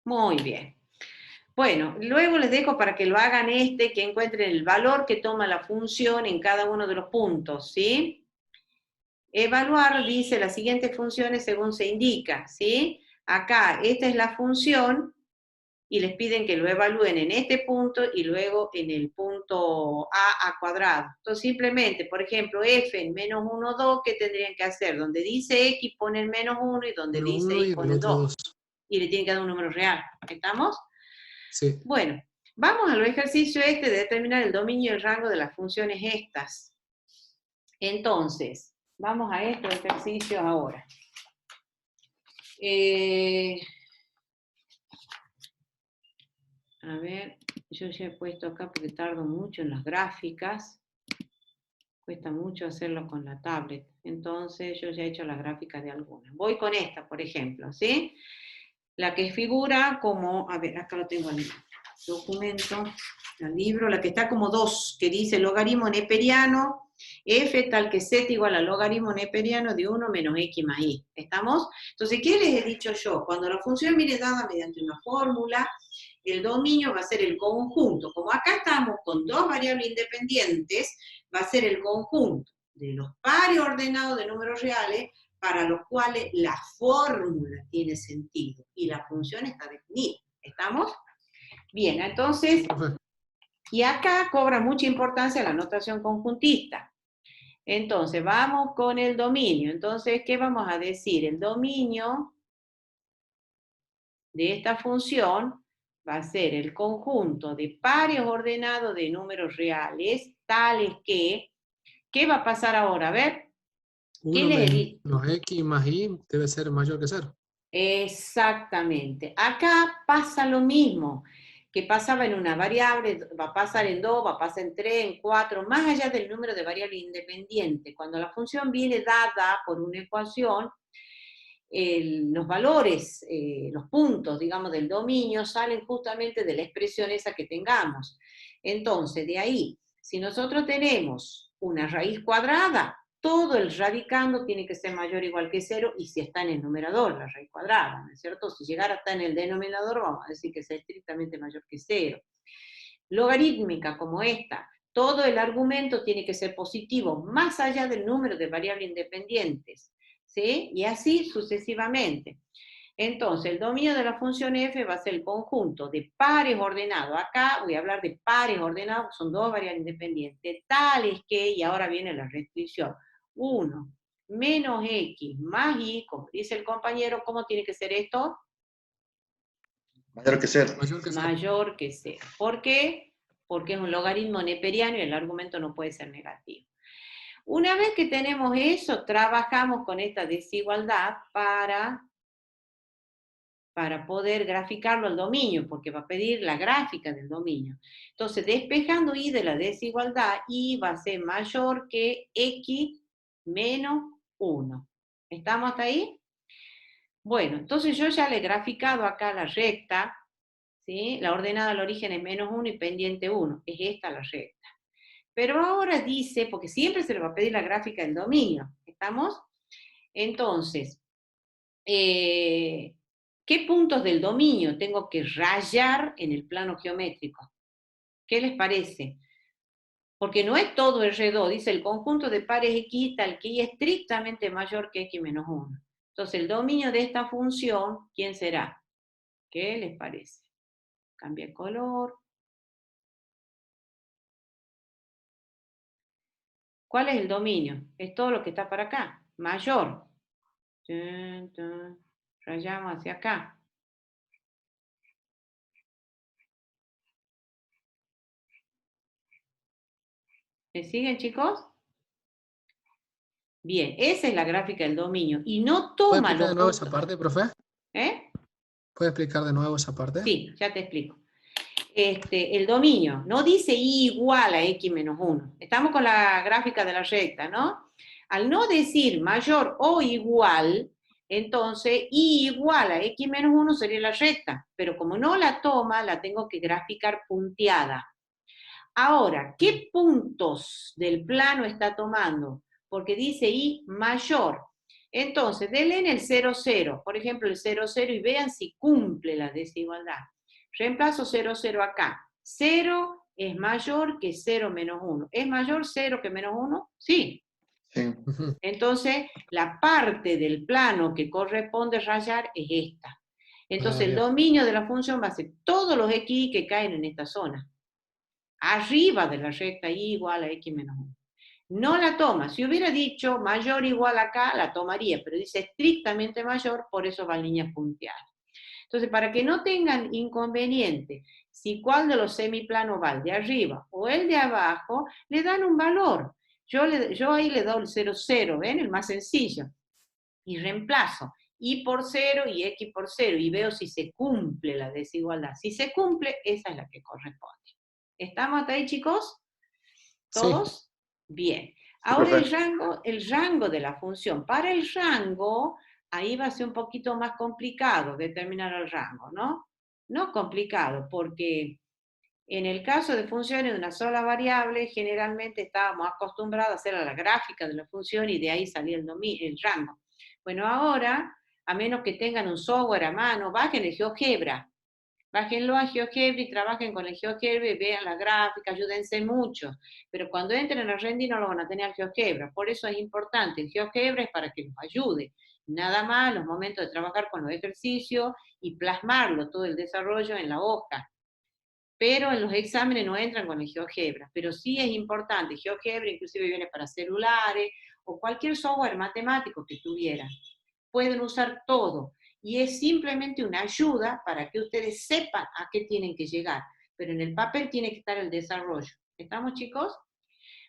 Muy bien. Bueno, luego les dejo para que lo hagan que encuentren el valor que toma la función en cada uno de los puntos, ¿sí? Evaluar dice las siguientes funciones según se indica, ¿sí? Acá, esta es la función y les piden que lo evalúen en este punto y luego en el punto a cuadrado. Entonces, simplemente, por ejemplo, f en menos 1, 2, ¿qué tendrían que hacer? Donde dice x ponen menos 1 y donde Uno, dice uno y y el ponen otro 2. 2. Y le tienen que dar un número real. ¿Estamos? Sí. Bueno, vamos al ejercicio de determinar el dominio y el rango de las funciones estas. Entonces, vamos a estos ejercicios ahora. A ver, yo ya he puesto acá porque tardo mucho en las gráficas. Cuesta mucho hacerlo con la tablet. Entonces, yo ya he hecho las gráficas de algunas. Voy con esta, por ejemplo, ¿sí? La que figura como, a ver, acá lo tengo en el documento, el libro, la que está como 2, que dice logaritmo neperiano, f tal que z igual al logaritmo neperiano de 1 menos x más y. ¿Estamos? Entonces, ¿qué les he dicho yo? Cuando la función viene dada mediante una fórmula, el dominio va a ser el conjunto. Como acá estamos con dos variables independientes, va a ser el conjunto de los pares ordenados de números reales para los cuales la fórmula tiene sentido y la función está definida. ¿Estamos? Bien, entonces, y acá cobra mucha importancia la notación conjuntista. Entonces, vamos con el dominio. Entonces, ¿qué vamos a decir? El dominio de esta función va a ser el conjunto de pares ordenados de números reales, tales que, ¿qué va a pasar ahora? A ver, ¿qué 1 les di? menos x más y debe ser mayor que 0. Exactamente. Acá pasa lo mismo que pasaba en una variable, va a pasar en 2, va a pasar en 3, en 4, más allá del número de variables independientes. Cuando la función viene dada por una ecuación, los valores, los puntos, digamos, del dominio salen justamente de la expresión esa que tengamos. Entonces, de ahí, si nosotros tenemos una raíz cuadrada, todo el radicando tiene que ser mayor o igual que 0, y si está en el numerador, la raíz cuadrada, ¿no es cierto? Si llegara a estar en el denominador, vamos a decir que sea estrictamente mayor que 0. Logarítmica como esta, todo el argumento tiene que ser positivo, más allá del número de variables independientes, ¿sí? Y así sucesivamente. Entonces, el dominio de la función f va a ser el conjunto de pares ordenados. Acá voy a hablar de pares ordenados, son dos variables independientes, tales que, y ahora viene la restricción, 1 menos x más y, como dice el compañero, ¿cómo tiene que ser esto? Mayor que 0. Mayor que 0. ¿Por qué? Porque es un logaritmo neperiano y el argumento no puede ser negativo. Una vez que tenemos eso, trabajamos con esta desigualdad para poder graficarlo al dominio, porque va a pedir la gráfica del dominio. Entonces, despejando y de la desigualdad, y va a ser mayor que x menos 1. ¿Estamos hasta ahí? Bueno, entonces yo ya le he graficado acá la recta, ¿sí? La ordenada al origen es menos 1 y pendiente 1. Es esta la recta. Pero ahora dice, porque siempre se le va a pedir la gráfica del dominio, ¿estamos? Entonces, ¿qué puntos del dominio tengo que rayar en el plano geométrico? ¿Qué les parece? Porque no es todo R2, dice el conjunto de pares x tal que y es estrictamente mayor que x menos 1. Entonces, el dominio de esta función, ¿quién será? ¿Qué les parece? Cambia el color. ¿Cuál es el dominio? Es todo lo que está para acá. Mayor. Rayamos hacia acá. ¿Me siguen, chicos? Bien, esa es la gráfica del dominio. Y no ¿Puede toma explicar los de nuevo puntos. esa parte, profe? ¿Eh? ¿Puede explicar de nuevo esa parte? Sí, ya te explico. El dominio no dice y igual a x menos 1. Estamos con la gráfica de la recta, ¿no? Al no decir mayor o igual, entonces y igual a x menos 1 sería la recta, pero como no la toma, la tengo que graficar punteada. Ahora, ¿qué puntos del plano está tomando? Porque dice y mayor. Entonces, denle en el 0, 0, por ejemplo, el 0, 0, y vean si cumple la desigualdad. Reemplazo 0, 0 acá. 0 es mayor que 0 menos 1. ¿Es mayor 0 que menos 1? Sí. Sí. Entonces, la parte del plano que corresponde rayar es esta. Entonces, el bien. dominio de la función va a ser todos los x que caen en esta zona. Arriba de la recta y igual a x menos 1. No la toma. Si hubiera dicho mayor o igual acá, la tomaría, pero dice estrictamente mayor, por eso va en líneas punteadas. Entonces, para que no tengan inconveniente, si cuál de los semiplanos va, el de arriba o el de abajo, le dan un valor. Yo ahí le doy el 0, 0, ¿ven? El más sencillo. Y reemplazo y por 0 y x por 0, y veo si se cumple la desigualdad. Si se cumple, esa es la que corresponde. ¿Estamos hasta ahí, chicos? ¿Todos? Sí. Bien. Ahora el rango de la función. Para el rango, ahí va a ser un poquito más complicado determinar el rango, ¿no? No complicado, porque en el caso de funciones de una sola variable, generalmente estábamos acostumbrados a hacer la gráfica de la función y de ahí salía el rango. Bueno, ahora, a menos que tengan un software a mano, bajen el GeoGebra. Bájenlo a GeoGebra y trabajen con el GeoGebra y vean la gráfica, ayúdense mucho. Pero cuando entren a Rendy no lo van a tener al GeoGebra. Por eso es importante. El GeoGebra es para que los ayude. Nada más los momentos de trabajar con los ejercicios y plasmarlo, todo el desarrollo en la hoja. Pero en los exámenes no entran con el GeoGebra. Pero sí es importante. GeoGebra inclusive viene para celulares o cualquier software matemático que tuvieran. Pueden usar todo. Y es simplemente una ayuda para que ustedes sepan a qué tienen que llegar. Pero en el papel tiene que estar el desarrollo. ¿Estamos, chicos?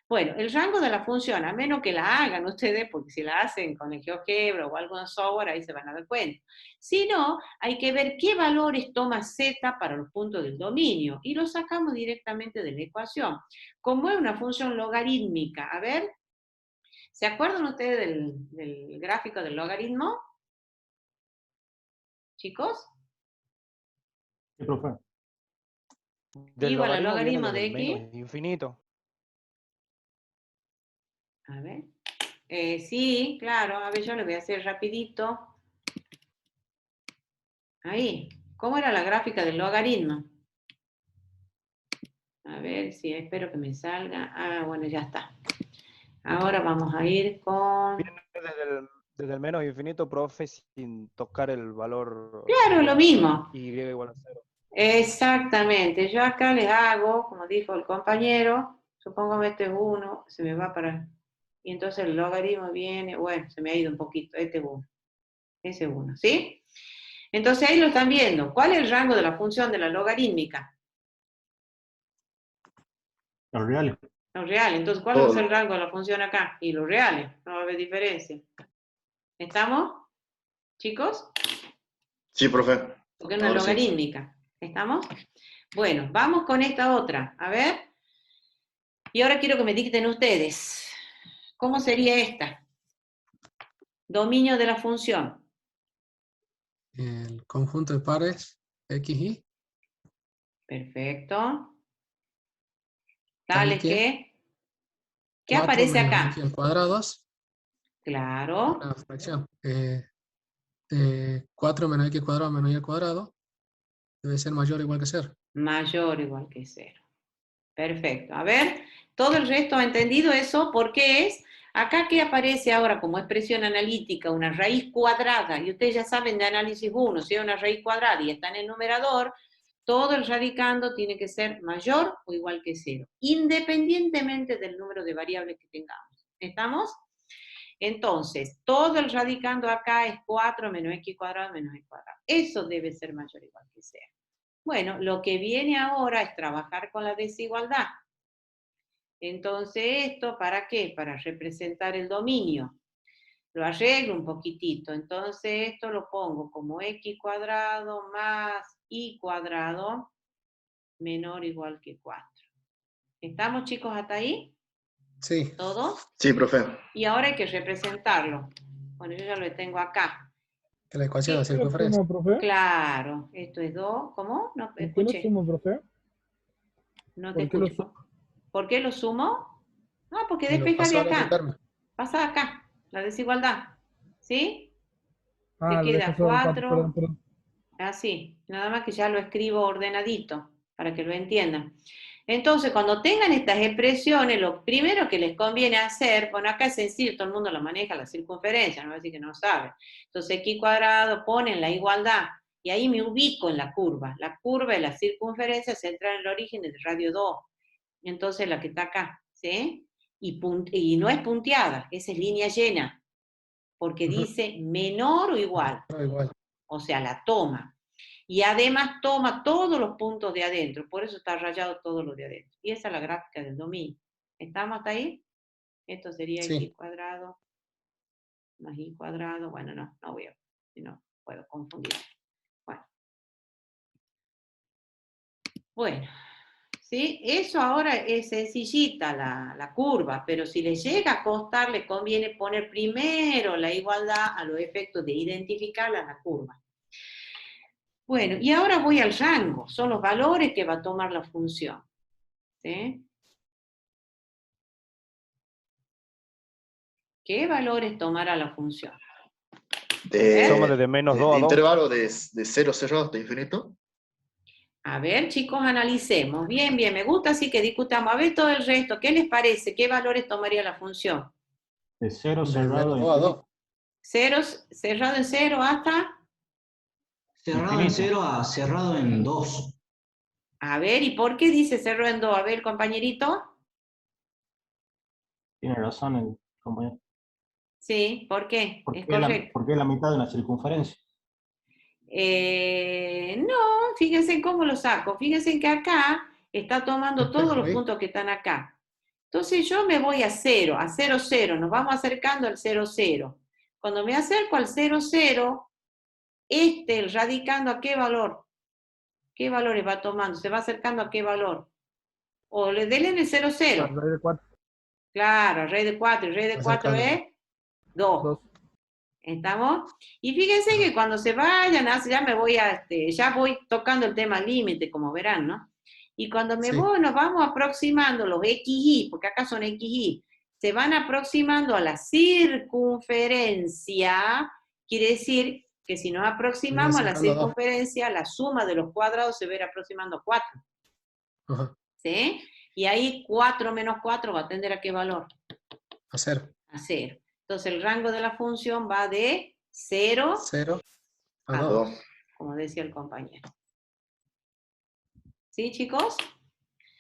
Bueno, el rango de la función, a menos que la hagan ustedes, porque si la hacen con el GeoGebra o algún software, ahí se van a dar cuenta. Si no, hay que ver qué valores toma Z para los puntos del dominio, y lo sacamos directamente de la ecuación. Como es una función logarítmica, a ver, ¿se acuerdan ustedes del gráfico del logaritmo? ¿Chicos? Sí, profe. Del Igual al logaritmo logaritmo viene de del X. menos infinito. A ver. Sí, claro. A ver, yo lo voy a hacer rapidito. Ahí. ¿Cómo era la gráfica del logaritmo? A ver si espero que me salga. Ah, bueno, ya está. Ahora vamos a ir con... Viene desde el menos infinito, profe, sin tocar el valor Claro, lo mismo. y igual a 0. Exactamente. Yo acá les hago, como dijo el compañero, supongo que este es 1, se me va para... Y entonces el logaritmo viene, bueno, se me ha ido un poquito, este es 1. Ese es 1, ¿sí? Entonces ahí lo están viendo. ¿Cuál es el rango de la función de la logarítmica? Los reales. Los reales. Entonces, ¿cuál va a ser el rango de la función acá? Y los reales. No va a haber diferencia. ¿Estamos, chicos? Sí, profe. Porque es una Ahora sí. logarítmica. ¿Estamos? Bueno, vamos con esta otra. A ver. Y ahora quiero que me dicten ustedes. ¿Cómo sería esta? Dominio de la función. El conjunto de pares X, Y. Perfecto. Dale, Tanque, ¿qué 4 aparece menos acá? X al cuadrado. Claro. La fracción. 4 menos X al cuadrado menos Y al cuadrado debe ser mayor o igual que 0. Mayor o igual que 0. Perfecto. A ver, todo el resto ha entendido eso. ¿Por qué es? Acá que aparece ahora como expresión analítica una raíz cuadrada, y ustedes ya saben de análisis 1, si es una raíz cuadrada y está en el numerador, todo el radicando tiene que ser mayor o igual que 0, independientemente del número de variables que tengamos. ¿Estamos? Entonces, todo el radicando acá es 4 menos X cuadrado menos Y cuadrado. Eso debe ser mayor o igual que 0. Bueno, lo que viene ahora es trabajar con la desigualdad. Entonces, ¿esto para qué? Para representar el dominio. Lo arreglo un poquitito. Entonces, esto lo pongo como X cuadrado más Y cuadrado menor o igual que 4. ¿Estamos, chicos, hasta ahí? Sí. ¿Todos? Sí, profe. Y ahora hay que representarlo. Bueno, yo ya lo tengo acá. Que la ecuación de Sí. circunferencia. profe? Claro, esto es 2. ¿Cómo? No ¿Por qué lo escuché. sumo, profe? No te ¿Por qué lo escucho. sumo? ¿Por qué lo sumo? No, porque Y lo despeja de pasó al otro acá. término. Pasa acá, la desigualdad. ¿Sí? Te Ah, lo queda dejo solo al 4, 4. perdón, perdón. Así, nada más que ya lo escribo ordenadito, para que lo entiendan. Entonces, cuando tengan estas expresiones, lo primero que les conviene hacer, bueno, acá es sencillo, todo el mundo lo maneja, la circunferencia, no va a decir que no sabe. Entonces, X cuadrado, ponen la igualdad, y ahí me ubico en la curva. La curva de la circunferencia se entra en el origen de radio 2. Entonces, la que está acá, ¿sí? Y no es punteada, esa es línea llena, porque dice menor o igual. No, igual. O sea, la toma. Y además toma todos los puntos de adentro, por eso está rayado todo lo de adentro. Y esa es la gráfica del dominio. ¿Estamos hasta ahí? Esto sería Sí. X cuadrado más Y cuadrado. Bueno, no voy a, si no puedo confundir. Bueno, ¿sí? Eso ahora es sencillita la curva, pero si les llega a costar, les conviene poner primero la igualdad a los efectos de identificarla en la curva. Bueno, y ahora voy al rango, son los valores que va a tomar la función. ¿Sí? ¿Qué valores tomará la función? Toma desde menos 2 a 2. intervalo de 0 cerrado hasta infinito. A ver, chicos, analicemos. Bien, bien, me gusta así que discutamos. A ver todo el resto, ¿qué les parece? ¿Qué valores tomaría la función? De 0 De cerrado menos 2 a 2. Ceros, cerrado en 0 hasta... Cerrado en infinito. 0 a cerrado en 2. A ver, ¿y por qué dice cerrado en 2? A ver, compañerito. Tiene razón el compañero. Sí, ¿por qué? Es correcto. Porque es la mitad de una circunferencia. No, fíjense cómo lo saco. Fíjense que acá está tomando Espejo todos los ahí. puntos que están acá. Entonces yo me voy a 0, a 0, 0. Nos vamos acercando al 0, 0. Cuando me acerco al 0, 0, el radicando a qué valor. ¿Qué valores va tomando? ¿Se va acercando a qué valor? O le denle en el 0, 0. Raíz de 4, Claro, rey de 4. Y rey de 4 Acercando. es 2. 2. ¿Estamos? Y fíjense que cuando se vayan, ya me voy ya voy tocando el tema límite, como verán, ¿no? Y cuando me Sí. voy, nos vamos aproximando los XY, porque acá son XY, se van aproximando a la circunferencia, quiere decir que si nos aproximamos a la acercando a 2. circunferencia, la suma de los cuadrados se va a ir aproximando a 4, Ajá. ¿sí? Y ahí 4 menos 4 va a tender a qué valor? A 0. A 0. Entonces el rango de la función va de 0 0 a a 2. 2. como decía el compañero. ¿Sí, chicos?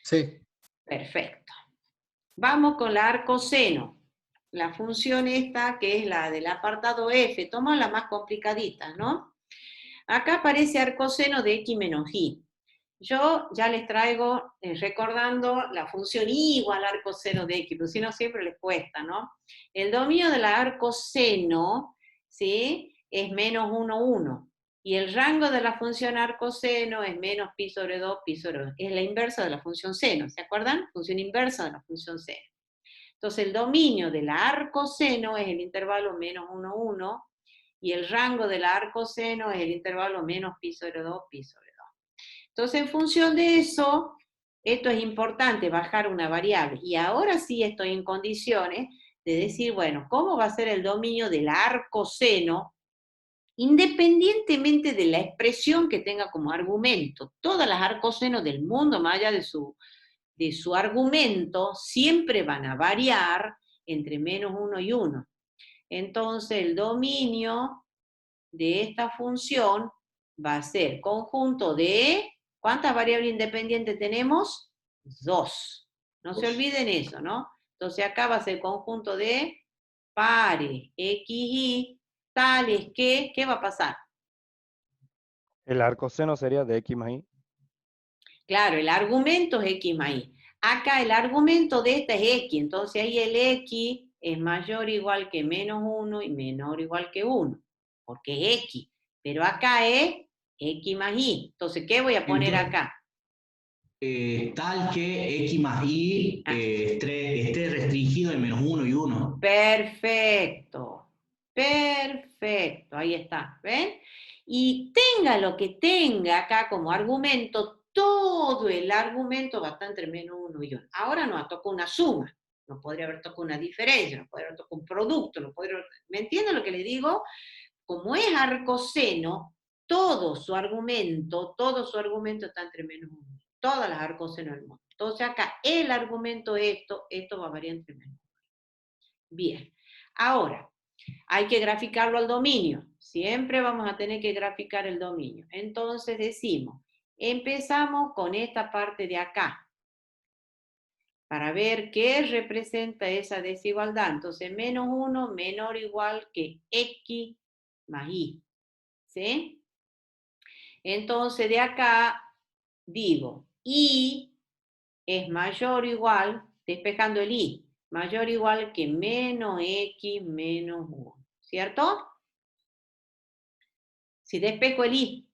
Sí. Perfecto. Vamos con la arcoseno. La función esta, que es la del apartado F, toma la más complicadita, ¿no? Acá aparece arcoseno de x menos y. Yo ya les traigo, recordando la función y igual arcoseno de x, pero si no siempre les cuesta, ¿no? El dominio de la arcoseno, ¿sí? Es menos 1, 1. Y el rango de la función arcoseno es menos pi sobre 2, pi sobre 2. Es la inversa de la función seno, ¿se acuerdan? Función inversa de la función seno. Entonces el dominio de la arcoseno es el intervalo menos 1, 1, y el rango de la arcoseno es el intervalo menos pi sobre 2, pi sobre 2. Entonces, en función de eso, esto es importante, bajar una variable. Y ahora sí estoy en condiciones de decir, bueno, ¿cómo va a ser el dominio del arcoseno? Independientemente de la expresión que tenga como argumento. Todas las arcosenos del mundo, más allá de su argumento, siempre van a variar entre menos 1 y 1. Entonces, el dominio de esta función va a ser conjunto de... ¿Cuántas variables independientes tenemos? 2. No se olviden eso, ¿no? Entonces acá va a ser conjunto de pares x, y, tales que... ¿Qué va a pasar? El arcoseno sería de x más y. Claro, el argumento es x más y. Acá el argumento de esta es x, entonces ahí el x es mayor o igual que menos 1 y menor o igual que 1, porque es x. Pero acá es x más y. Entonces, ¿qué voy a poner acá? Tal que x más y esté restringido en menos 1 y 1. Perfecto. Perfecto. Ahí está. ¿Ven? Y tenga lo que tenga acá como argumento, todo el argumento va a estar entre menos 1 y 1. Ahora nos tocado una suma. No podría haber tocado una diferencia, no podría haber tocado un producto, no podría... ¿Me entienden lo que le digo? Como es arcoseno, todo su argumento está entre menos 1. Todas las arcosenos del mundo. Entonces acá el argumento esto va a variar entre menos 1. Bien. Ahora, hay que graficarlo al dominio. Siempre vamos a tener que graficar el dominio. Entonces decimos, empezamos con esta parte de acá, para ver qué representa esa desigualdad. Entonces, menos 1 menor o igual que x más y. ¿Sí? Entonces, de acá digo, y es mayor o igual, despejando el y, mayor o igual que menos x menos 1. ¿Cierto? Si despejo el y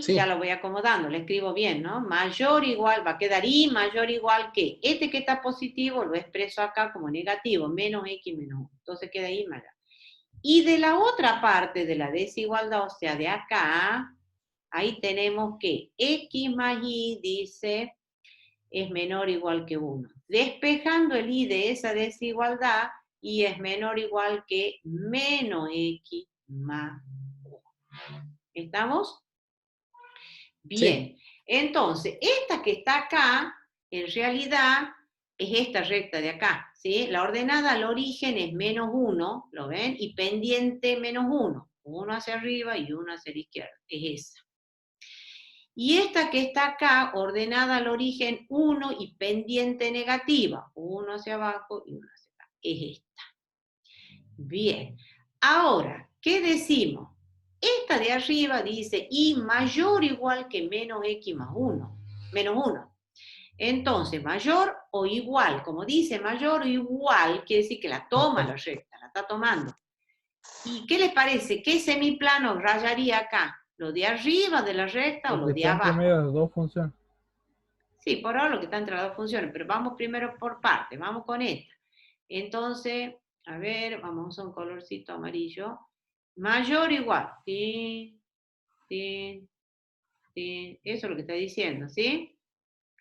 Sí. ya lo voy acomodando, le escribo bien, ¿no? Mayor o igual, va a quedar y mayor o igual que, este que está positivo lo expreso acá como negativo, menos x menos 1. Entonces queda y mayor. Y de la otra parte de la desigualdad, o sea, de acá, ahí tenemos que x más y dice es menor o igual que 1. Despejando el y de esa desigualdad, y es menor o igual que menos x más 1. ¿Estamos? Bien. Sí. Entonces, esta que está acá, en realidad, es esta recta de acá, ¿sí? La ordenada al origen es -1, ¿lo ven? Y pendiente -1. Uno hacia arriba y uno hacia la izquierda. Es esa. Y esta que está acá, ordenada al origen 1 y pendiente negativa. Uno hacia abajo y uno hacia acá. Es esta. Bien. Ahora, ¿qué decimos? Esta de arriba dice y mayor o igual que menos x más 1. Menos 1. Entonces, mayor o igual, como dice mayor o igual, quiere decir que la toma la recta, la está tomando. ¿Y qué les parece? ¿Qué semiplano rayaría acá? ¿Lo de arriba de la recta o lo de abajo? Entre medio de dos funciones. Sí, por ahora lo que está entre las dos funciones, pero vamos primero por partes, vamos con esta. Entonces, a ver, vamos a usar un colorcito amarillo. Mayor o igual. Sí, sí, sí. Eso es lo que está diciendo, ¿sí?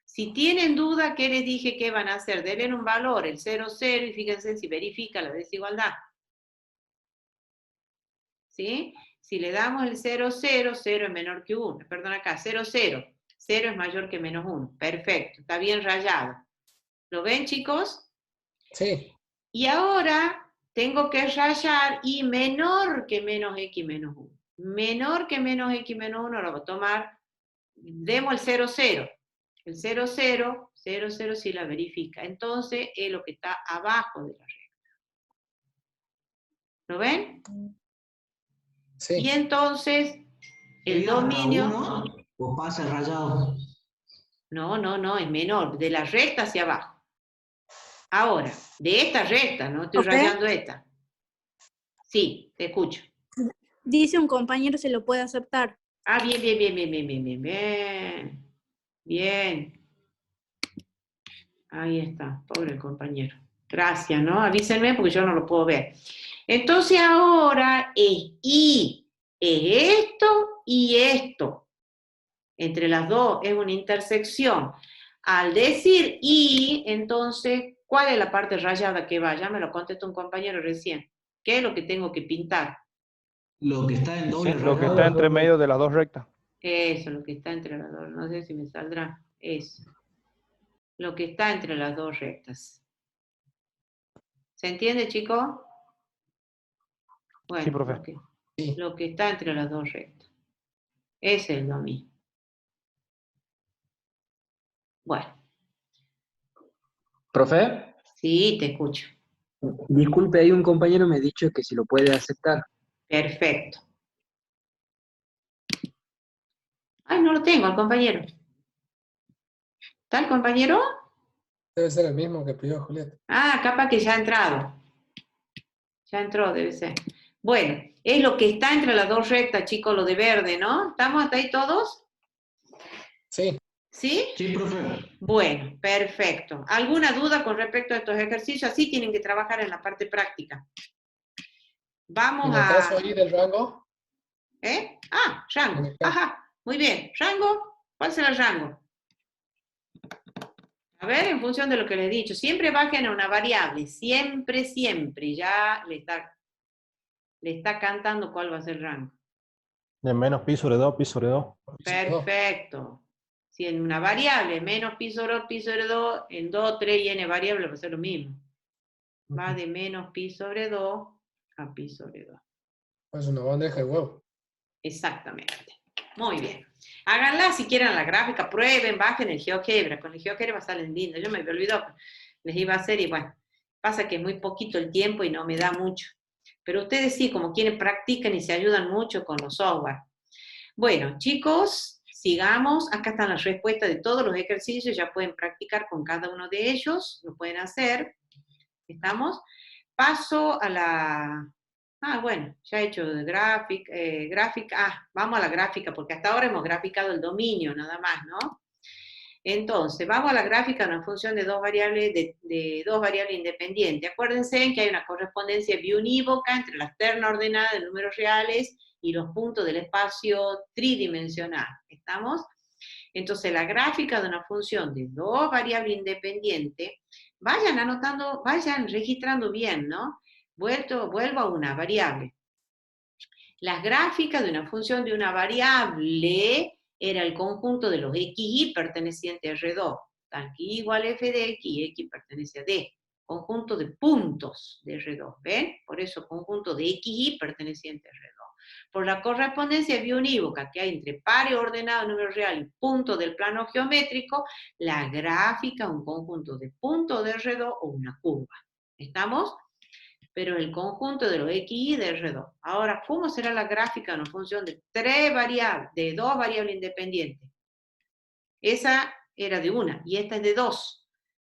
Si tienen duda, ¿qué les dije que van a hacer? Denle un valor, el 0, 0, y fíjense si verifica la desigualdad. ¿Sí? Si le damos el 0, 0, 0 es menor que 1. Perdón, acá, 0, 0. 0 es mayor que menos 1. Perfecto, está bien rayado. ¿Lo ven, chicos? Sí. Y ahora tengo que rayar y menor que menos x menos 1. Menor que menos x menos 1 lo voy a tomar, demos el 0, 0. El 0, 0, 0, 0 sí la verifica. Entonces es lo que está abajo de la recta. ¿Lo ven? Sí. Y entonces el ¿Llega a dominio... 1 o pasa el rayado? No, es menor, de la recta hacia abajo. Ahora, de esta recta, no estoy Ok. rayando esta. Sí, te escucho. Dice un compañero se lo puede aceptar. Ah, bien, bien, bien, bien, bien, bien, bien, bien. Bien. Ahí está, pobre el compañero. Gracias, ¿no? Avísenme porque yo no lo puedo ver. Entonces ahora es y, es esto y esto. Entre las dos es una intersección. Al decir y, entonces, ¿cuál es la parte rayada que va? Ya me lo contestó un compañero recién. ¿Qué es lo que tengo que pintar? Lo que está en doble Sí, lo que rayado. está entre medio de las dos rectas. Eso, lo que está entre las dos. No sé si me saldrá. Eso. Lo que está entre las dos rectas. ¿Se entiende, chicos? Bueno, Sí, profe. lo que está entre las dos rectas. Ese es el dominio. Bueno. Profe, Sí, te escucho. disculpe, ahí un compañero me ha dicho que si lo puede aceptar. Perfecto. Ay, no lo tengo, al compañero. ¿Está el compañero? Debe ser el mismo que pidió Julieta. Ah, capaz que ya ha entrado. Ya entró, debe ser. Bueno, es lo que está entre las dos rectas, chicos, lo de verde, ¿no? ¿Estamos hasta ahí todos? Sí. ¿Sí? Sí, profe. Bueno, perfecto. ¿Alguna duda con respecto a estos ejercicios? Así tienen que trabajar en la parte práctica. En Vamos el a... caso ahí del rango, ¿Eh? Ah, rango. En el caso. Ajá, muy bien. ¿Rango? ¿Cuál será el rango? A ver, en función de lo que les he dicho, siempre bajen a una variable, siempre, siempre, ya le está cantando cuál va a ser el rango. De menos pi sobre 2, pi sobre 2. Perfecto. Si en una variable, menos pi sobre 2, en 2, 3 y n variables va a ser lo mismo. Va de menos pi sobre 2 a pi sobre 2. pues una bandeja de huevo. Exactamente. Muy bien. Háganla si quieren la gráfica, prueben, bajen el GeoGebra. Con el GeoGebra salen lindos. Yo me había olvidado, les iba a hacer y bueno, pasa que es muy poquito el tiempo y no me da mucho. Pero ustedes sí, como quieren, practican y se ayudan mucho con los software. Bueno, chicos, sigamos. Acá están las respuestas de todos los ejercicios. Ya pueden practicar con cada uno de ellos. Lo pueden hacer. ¿Estamos? Paso a la... Ah, bueno, ya he hecho gráfica. Ah, vamos a la gráfica, porque hasta ahora hemos graficado el dominio, nada más, ¿no? Entonces, vamos a la gráfica de una función de dos variables, de dos variables independientes. Acuérdense que hay una correspondencia biunívoca entre las ternas ordenadas de números reales y los puntos del espacio tridimensional. ¿Estamos? Entonces, la gráfica de una función de dos variables independientes, vayan anotando, vayan registrando bien, ¿no? Vuelvo a una variable. Las gráficas de una función de una variable era el conjunto de los xy pertenecientes a R2, tal que y igual a f de x y x pertenece a D. Conjunto de puntos de R2, ¿ven? Por eso conjunto de xy perteneciente a R2. Por la correspondencia biunívoca que hay entre pares ordenados, número real y puntos del plano geométrico, la gráfica es un conjunto de puntos de R2 o una curva. ¿Estamos? Pero el conjunto de los xy de R2. Ahora, ¿cómo será la gráfica en función de dos variables independientes? Esa era de una, y esta es de dos.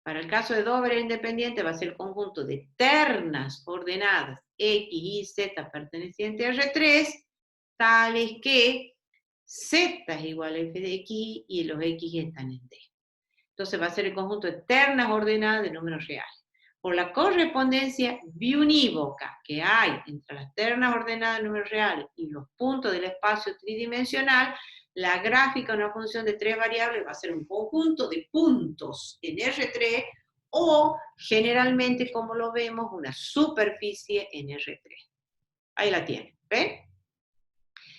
Para el caso de dos variables independientes va a ser el conjunto de ternas ordenadas x, y, z pertenecientes a R3, tales que z es igual a f de x y los x están en D. Entonces va a ser el conjunto de ternas ordenadas de números reales. Por la correspondencia biunívoca que hay entre las ternas ordenadas de números reales y los puntos del espacio tridimensional, la gráfica de una función de tres variables va a ser un conjunto de puntos en R3 o, generalmente, como lo vemos, una superficie en R3. Ahí la tienen, ¿ven?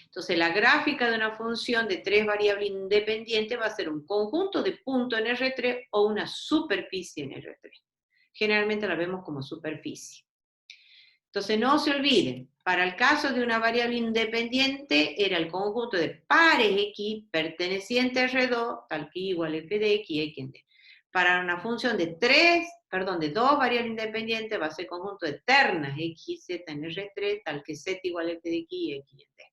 Entonces, la gráfica de una función de tres variables independientes va a ser un conjunto de puntos en R3 o una superficie en R3. Generalmente la vemos como superficie. Entonces, no se olviden, para el caso de una variable independiente, era el conjunto de pares x perteneciente a R2, tal que y igual a f de x y x en D. Para una función de dos variables independientes, va a ser el conjunto de ternas x y z en R3, tal que z igual a f de x y x en D.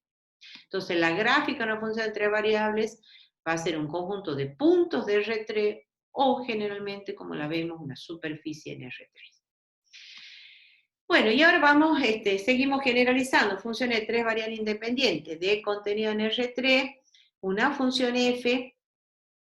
Entonces, la gráfica de una función de tres variables va a ser un conjunto de puntos de R3 o, generalmente, como la vemos, una superficie en R3. Bueno, y ahora vamos, seguimos generalizando funciones de tres variables independientes de contenido en R3, una función f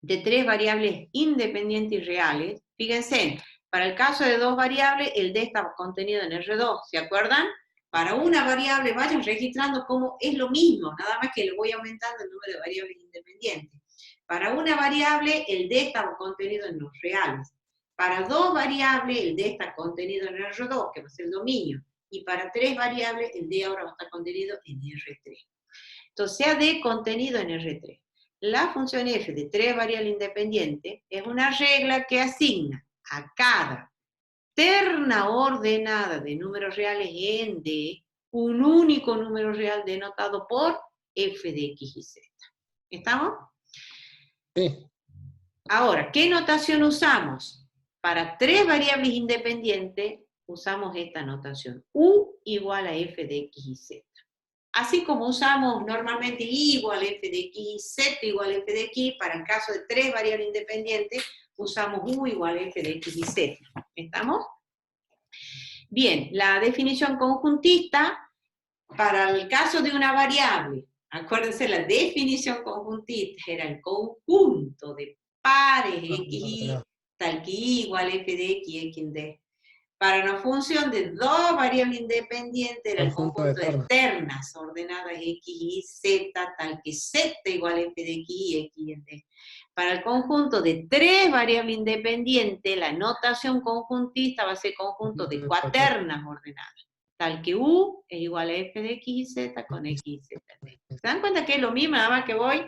de tres variables independientes y reales. Fíjense, para el caso de dos variables, el D está contenido en R2, ¿se acuerdan? Para una variable vayan registrando cómo es lo mismo, nada más que le voy aumentando el número de variables independientes. Para una variable, el D está contenido en los reales. Para dos variables, el D está contenido en R2, que va a ser el dominio. Y para tres variables, el D ahora va a estar contenido en R3. Entonces, sea D contenido en R3. La función f de tres variables independientes es una regla que asigna a cada terna ordenada de números reales en D un único número real denotado por f de x y z. ¿Estamos? Sí. Ahora, ¿qué notación usamos? Para tres variables independientes, usamos esta notación. U igual a f de x y z. Así como usamos normalmente y igual a f de x y z igual a f de x, para el caso de tres variables independientes, usamos u igual a f de x y z. ¿Estamos? Bien, la definición conjuntista, para el caso de una variable, acuérdense, la definición conjuntista era el conjunto de pares x, tal que y igual a f de x y x en D. Para una función de dos variables independientes era el conjunto de ternas ordenadas x y z, tal que z igual a f de x y x en D. Para el conjunto de tres variables independientes, la notación conjuntista va a ser conjunto de cuaternas ordenadas, tal que u es igual a f de x y z con x y z. ¿Se dan cuenta que es lo mismo, nada más que vamos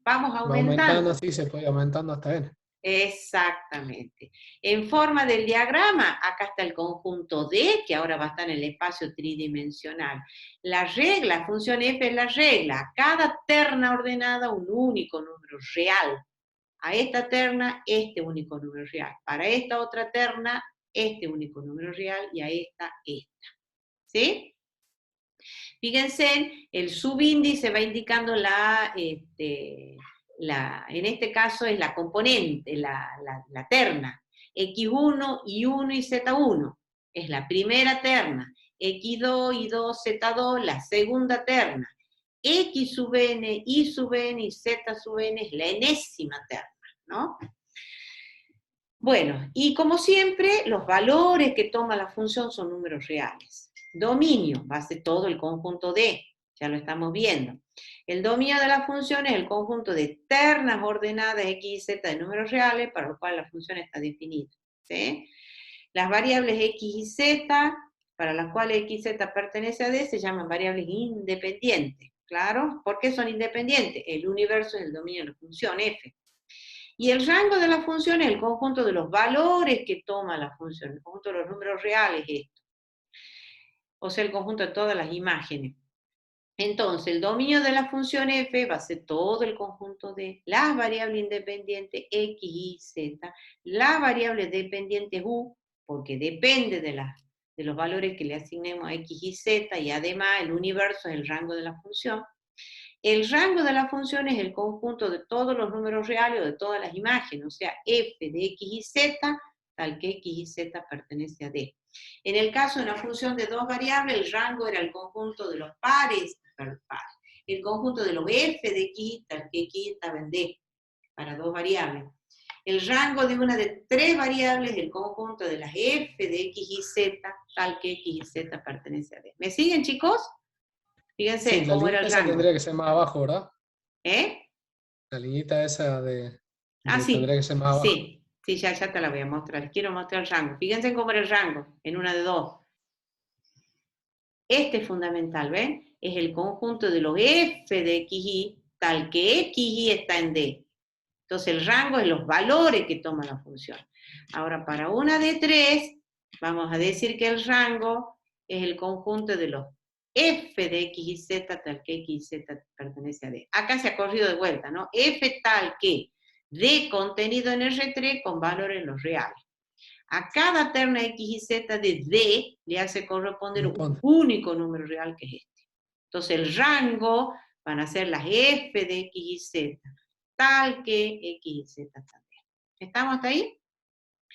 aumentando? Va aumentando, sí, se puede aumentando hasta n. Exactamente. En forma del diagrama, acá está el conjunto D, que ahora va a estar en el espacio tridimensional. La regla, función f es la regla. A cada terna ordenada, un único número real. A esta terna, este único número real. Para esta otra terna, este único número real, y a esta. ¿Sí? Fíjense, el subíndice va indicando en este caso es la componente, la terna. X1, Y1 y Z1 es la primera terna. X2, Y2, Z2, la segunda terna. X sub n, Y sub n y Z sub n es la enésima terna, ¿no? Bueno, y como siempre, los valores que toma la función son números reales. Dominio, va a ser todo el conjunto D, ya lo estamos viendo. El dominio de la función es el conjunto de ternas ordenadas x y z de números reales, para lo cual la función está definida. ¿Sí? Las variables x y z, para las cuales x y z pertenece a D, se llaman variables independientes. ¿Claro? ¿Por qué son independientes? El universo es el dominio de la función f. Y el rango de la función es el conjunto de los valores que toma la función, el conjunto de los números reales, esto. O sea, el conjunto de todas las imágenes. Entonces, el dominio de la función f va a ser todo el conjunto de las variables independientes x, y, z, las variables dependientes u, porque depende de los valores que le asignemos a x y z, y además el universo es el rango de la función. El rango de la función es el conjunto de todos los números reales o de todas las imágenes, o sea, f de x y z, tal que x y z pertenece a D. En el caso de una función de dos variables, el rango era el conjunto de los pares, el conjunto de los f de x, tal que x estaba en D, para dos variables. El rango de una de tres variables es el conjunto de las f de x y z, tal que x y z pertenece a D. ¿Me siguen, chicos? Fíjense Sí, la cómo era liñita el esa rango. tendría que ser más abajo, ¿verdad? ¿Eh? La liñita esa Ah, sí. tendría que ser más abajo. Sí, sí, ya te la voy a mostrar. Les quiero mostrar el rango. Fíjense cómo era el rango, en una de dos. Este es fundamental, ¿ven? Es el conjunto de los f de xy, tal que xy está en D. Entonces el rango es los valores que toma la función. Ahora, para una de tres, vamos a decir que el rango es el conjunto de los f de x y z, tal que x y z pertenece a D. Acá se ha corrido de vuelta, ¿no? F tal que D contenido en R3 con valores en los reales. A cada terna x y z de D le hace corresponder un único número real que es este. Entonces el rango van a ser las f de x y z, tal que x y z también. ¿Estamos hasta ahí?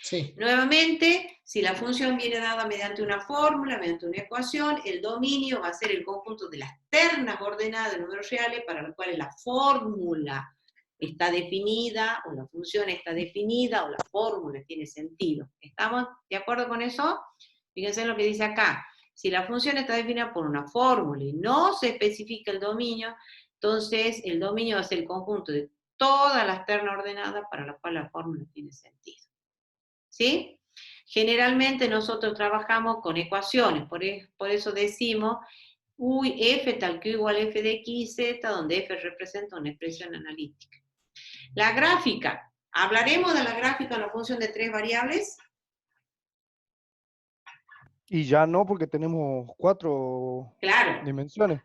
Sí. Nuevamente, si la función viene dada mediante una fórmula, mediante una ecuación, el dominio va a ser el conjunto de las ternas ordenadas de números reales para las cuales la fórmula está definida, o la función está definida, o la fórmula tiene sentido. ¿Estamos de acuerdo con eso? Fíjense en lo que dice acá. Si la función está definida por una fórmula y no se especifica el dominio, entonces el dominio va a ser el conjunto de todas las ternas ordenadas para las cuales la fórmula tiene sentido. ¿Sí? Generalmente nosotros trabajamos con ecuaciones, por eso decimos f tal que igual f de x y z, donde f representa una expresión analítica. La gráfica. ¿Hablaremos de la gráfica en la función de tres variables? Y ya no, porque tenemos 4 Claro. dimensiones.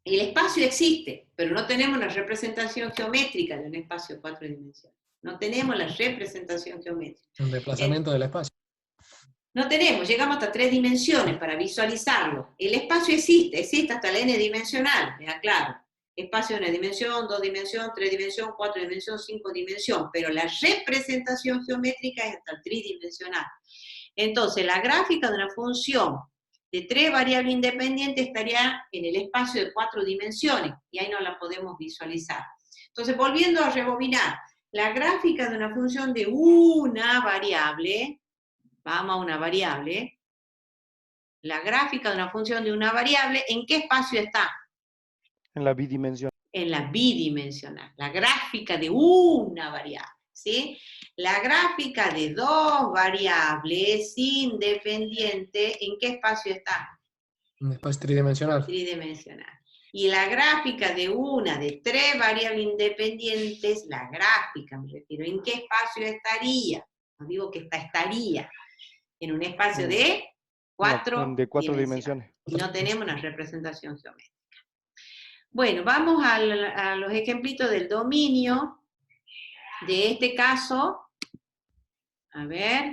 El espacio existe, pero no tenemos la representación geométrica de un espacio de 4 dimensiones. No tenemos la representación geométrica. Un desplazamiento del espacio. No tenemos, llegamos hasta 3 dimensiones para visualizarlo. El espacio existe hasta la n dimensional, ¿verdad? Claro. Espacio de una dimensión, 2 dimensiones, 3 dimensiones, 4 dimensiones, 5 dimensiones, pero la representación geométrica es hasta el tridimensional. Entonces, la gráfica de una función de 3 variables independientes estaría en el espacio de 4 dimensiones, y ahí no la podemos visualizar. Entonces, volviendo a rebobinar, la gráfica de una función de una variable, vamos a una variable, la gráfica de una función de una variable, ¿en qué espacio está? En la bidimensional. En la bidimensional, la gráfica de una variable, ¿sí? La gráfica de dos variables independientes, ¿en qué espacio está? Un espacio tridimensional. Tridimensional. Y la gráfica de una de 3 variables independientes, la gráfica, me refiero, ¿en qué espacio estaría? No digo que estaría. En un espacio de 4 de 4 dimensiones. Y no tenemos una representación geométrica. Bueno, vamos a los ejemplitos del dominio de este caso. A ver.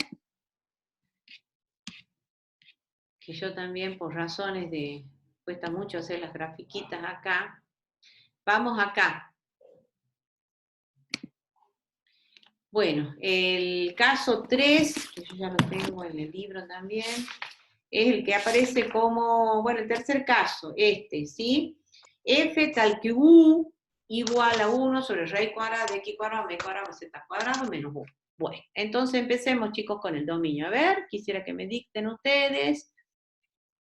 Que yo también, por razones de... Cuesta mucho hacer las grafiquitas acá. Vamos acá. Bueno, el caso 3, que yo ya lo tengo en el libro también, es el que aparece como, bueno, el tercer caso, ¿sí? F tal que U igual a 1 sobre raíz cuadrada de x cuadrado, m cuadrado, z cuadrado, menos 1. Bueno, entonces empecemos, chicos, con el dominio. A ver, quisiera que me dicten ustedes.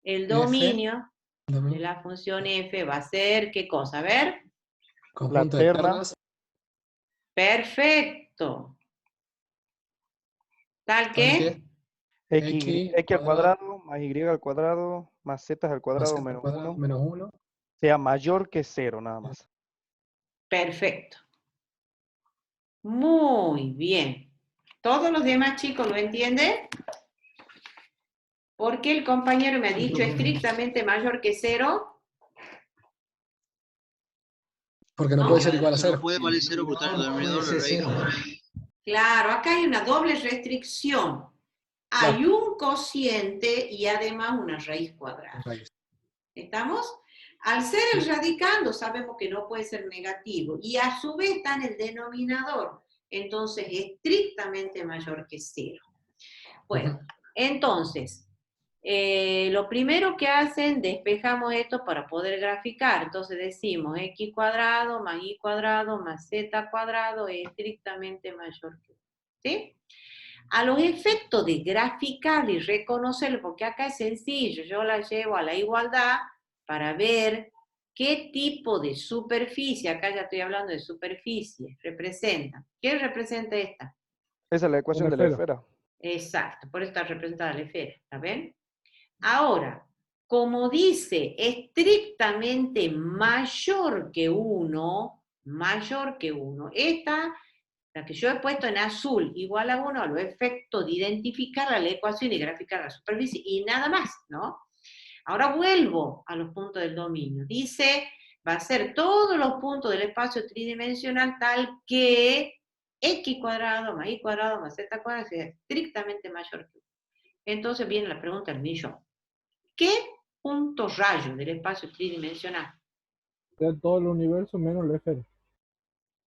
El dominio de la función f va a ser, ¿qué cosa? A ver. Conjunto de ternas. Perfecto. Tal que x al cuadrado más y al cuadrado más z al cuadrado menos 1. Menos 1. sea mayor que 0, nada más. Perfecto. Muy bien. ¿Todos los demás chicos lo entienden? ¿Por qué el compañero me ha dicho estrictamente mayor que 0? Porque no puede ser igual a No 0. puede valer 0 porque está el denominador de la raíz. Claro, acá hay una doble restricción. Hay Claro. un cociente y además una raíz cuadrada. ¿Estamos? Al ser el radicando sabemos que no puede ser negativo y a su vez está en el denominador. Entonces, estrictamente mayor que 0. Bueno, entonces, lo primero que hacen, despejamos esto para poder graficar. Entonces decimos x cuadrado más y cuadrado más z cuadrado es estrictamente mayor que 1. ¿Sí? A los efectos de graficar y reconocerlo, porque acá es sencillo, yo la llevo a la igualdad para ver qué tipo de superficie, acá ya estoy hablando de superficie, representa. ¿Qué representa esta? Esa es la ecuación de la esfera. Exacto, por eso está representada la esfera, ¿está bien? Ahora, como dice estrictamente mayor que 1, esta, la que yo he puesto en azul, igual a 1, a los efectos de identificar la ecuación y graficar la superficie, y nada más, ¿no? Ahora vuelvo a los puntos del dominio. Dice, va a ser todos los puntos del espacio tridimensional tal que x cuadrado más y cuadrado más z cuadrado sea estrictamente mayor que 1. Entonces viene la pregunta del millón. ¿Qué punto rayo del espacio tridimensional? De todo el universo menos la esfera.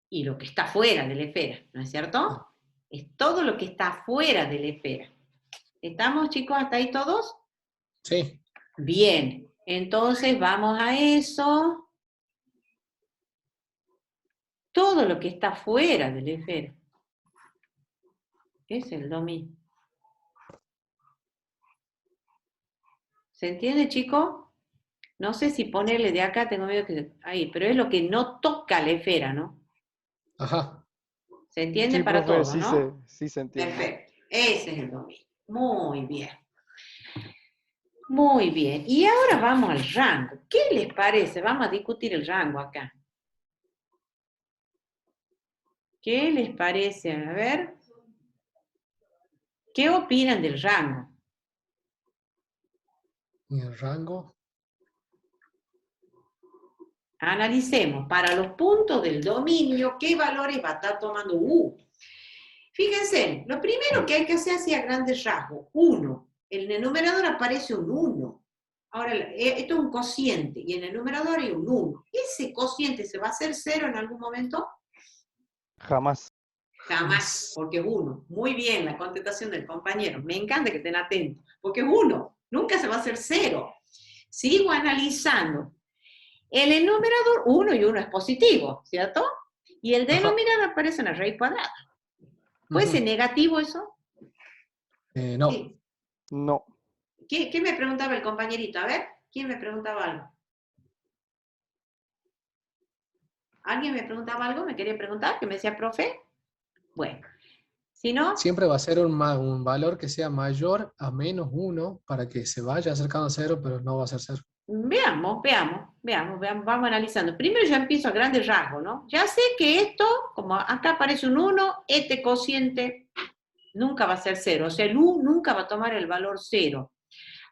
Y lo que está fuera de la esfera, ¿no es cierto? Es todo lo que está fuera de la esfera. ¿Estamos, chicos, hasta ahí todos? Sí. Bien, entonces vamos a eso. Todo lo que está fuera de la esfera es el dominio. ¿Se entiende, chicos? No sé si ponerle de acá, tengo miedo que... Ahí, pero es lo que no toca la esfera, ¿no? Ajá. ¿Se entiende Sí, para profe, todos, no? sí se entiende. Perfecto. Ese es el dominio. Muy bien. Muy bien. Y ahora vamos al rango. ¿Qué les parece? Vamos a discutir el rango acá. ¿Qué les parece? A ver. ¿Qué opinan del rango? ¿Y el rango? Analicemos. Para los puntos del dominio, ¿qué valores va a estar tomando U? Fíjense, lo primero que hay que hacer así a grandes rasgos, 1. En el numerador aparece un 1. Ahora, esto es un cociente, y en el numerador hay un 1. ¿Ese cociente se va a hacer 0 en algún momento? Jamás. Jamás, porque es 1. Muy bien, la contestación del compañero. Me encanta que estén atentos, porque es 1. Nunca se va a hacer 0. Sigo analizando. En el numerador 1 y 1 es positivo, ¿cierto? Y el denominador aparece una raíz cuadrada. ¿Puede ser negativo eso? No. Sí. No. ¿Qué me preguntaba el compañerito? A ver, ¿quién me preguntaba algo? ¿Alguien me preguntaba algo? ¿Me quería preguntar? ¿Qué me decía, profe? Bueno, si no... Siempre va a ser un valor que sea mayor a menos 1 para que se vaya acercando a 0, pero no va a ser 0. Veamos, vamos analizando. Primero yo empiezo a grandes rasgos, ¿no? Ya sé que esto, como acá aparece un 1, este cociente nunca va a ser 0, o sea, el U nunca va a tomar el valor 0.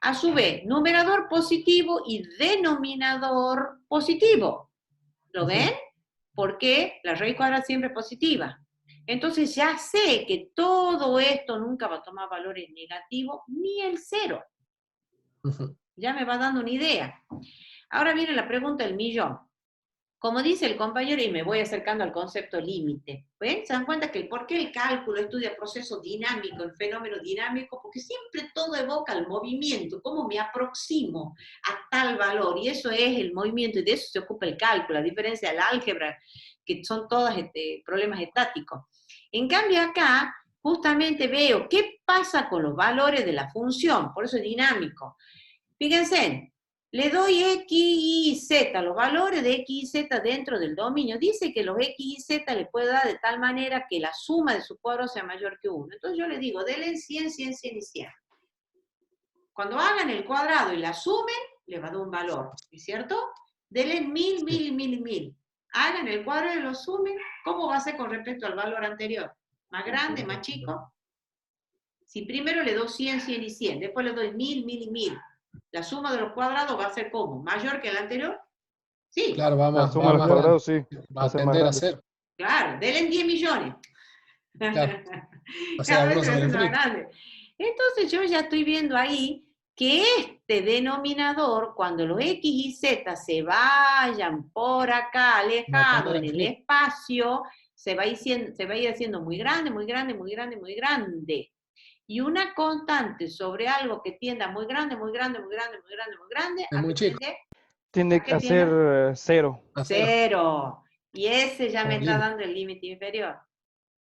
A su vez, numerador positivo y denominador positivo. ¿Lo ven? Porque la raíz cuadrada siempre es positiva. Entonces ya sé que todo esto nunca va a tomar valores negativos, ni el 0. Ya me va dando una idea. Ahora viene la pregunta del millón. Como dice el compañero, y me voy acercando al concepto límite, ¿ven? ¿Se dan cuenta que por qué el cálculo estudia proceso dinámico, el fenómeno dinámico? Porque siempre todo evoca el movimiento, cómo me aproximo a tal valor, y eso es el movimiento, y de eso se ocupa el cálculo, a diferencia del álgebra, que son todos problemas estáticos. En cambio acá, justamente veo qué pasa con los valores de la función, por eso es dinámico. Fíjense, le doy x y z, los valores de x y z dentro del dominio. Dice que los x y z le puedo dar de tal manera que la suma de su cuadro sea mayor que 1. Entonces yo le digo, denle 100, 100, 100 y 100. Cuando hagan el cuadrado y la sumen, le va a dar un valor, ¿es cierto? Denle 1000, 1000 y 1000 y 1000. Hagan el cuadro y lo sumen. ¿Cómo va a ser con respecto al valor anterior? ¿Más grande, más chico? Si primero le doy 100, 100 y 100, después le doy 1000, 1000 y 1000, la suma de los cuadrados va a ser ¿cómo? ¿Mayor que el anterior? Sí. Claro, La suma de los cuadrados, sí. va a tender a cero. Claro, denle 10 millones. Claro. O sea, Cada vez uno se va sobre haciendo más infinito. grande. Entonces yo ya estoy viendo ahí que este denominador, cuando los X y Z se vayan por acá alejados en el espacio, se va a ir haciendo muy grande, muy grande, muy grande, muy grande. Y una constante sobre algo que tienda muy grande, muy grande, muy grande, muy grande, muy grande, Es muy chico. Tiene que ser cero. Cero. Y ese ya me Como está límite. dando el límite inferior.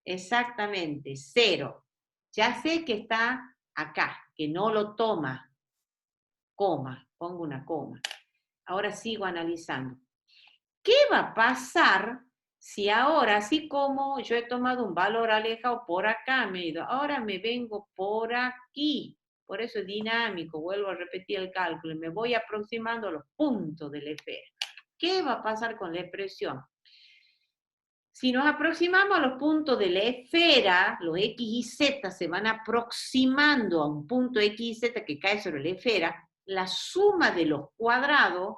Exactamente, cero. Ya sé que está acá, que no lo toma. Coma, pongo una coma. Ahora sigo analizando. ¿Qué va a pasar si ahora, así como yo he tomado un valor alejado por acá, me he ido, ahora me vengo por aquí? Por eso es dinámico, vuelvo a repetir el cálculo, me voy aproximando a los puntos de la esfera. ¿Qué va a pasar con la expresión? Si nos aproximamos a los puntos de la esfera, los X y Z se van aproximando a un punto X y Z que cae sobre la esfera, la suma de los cuadrados,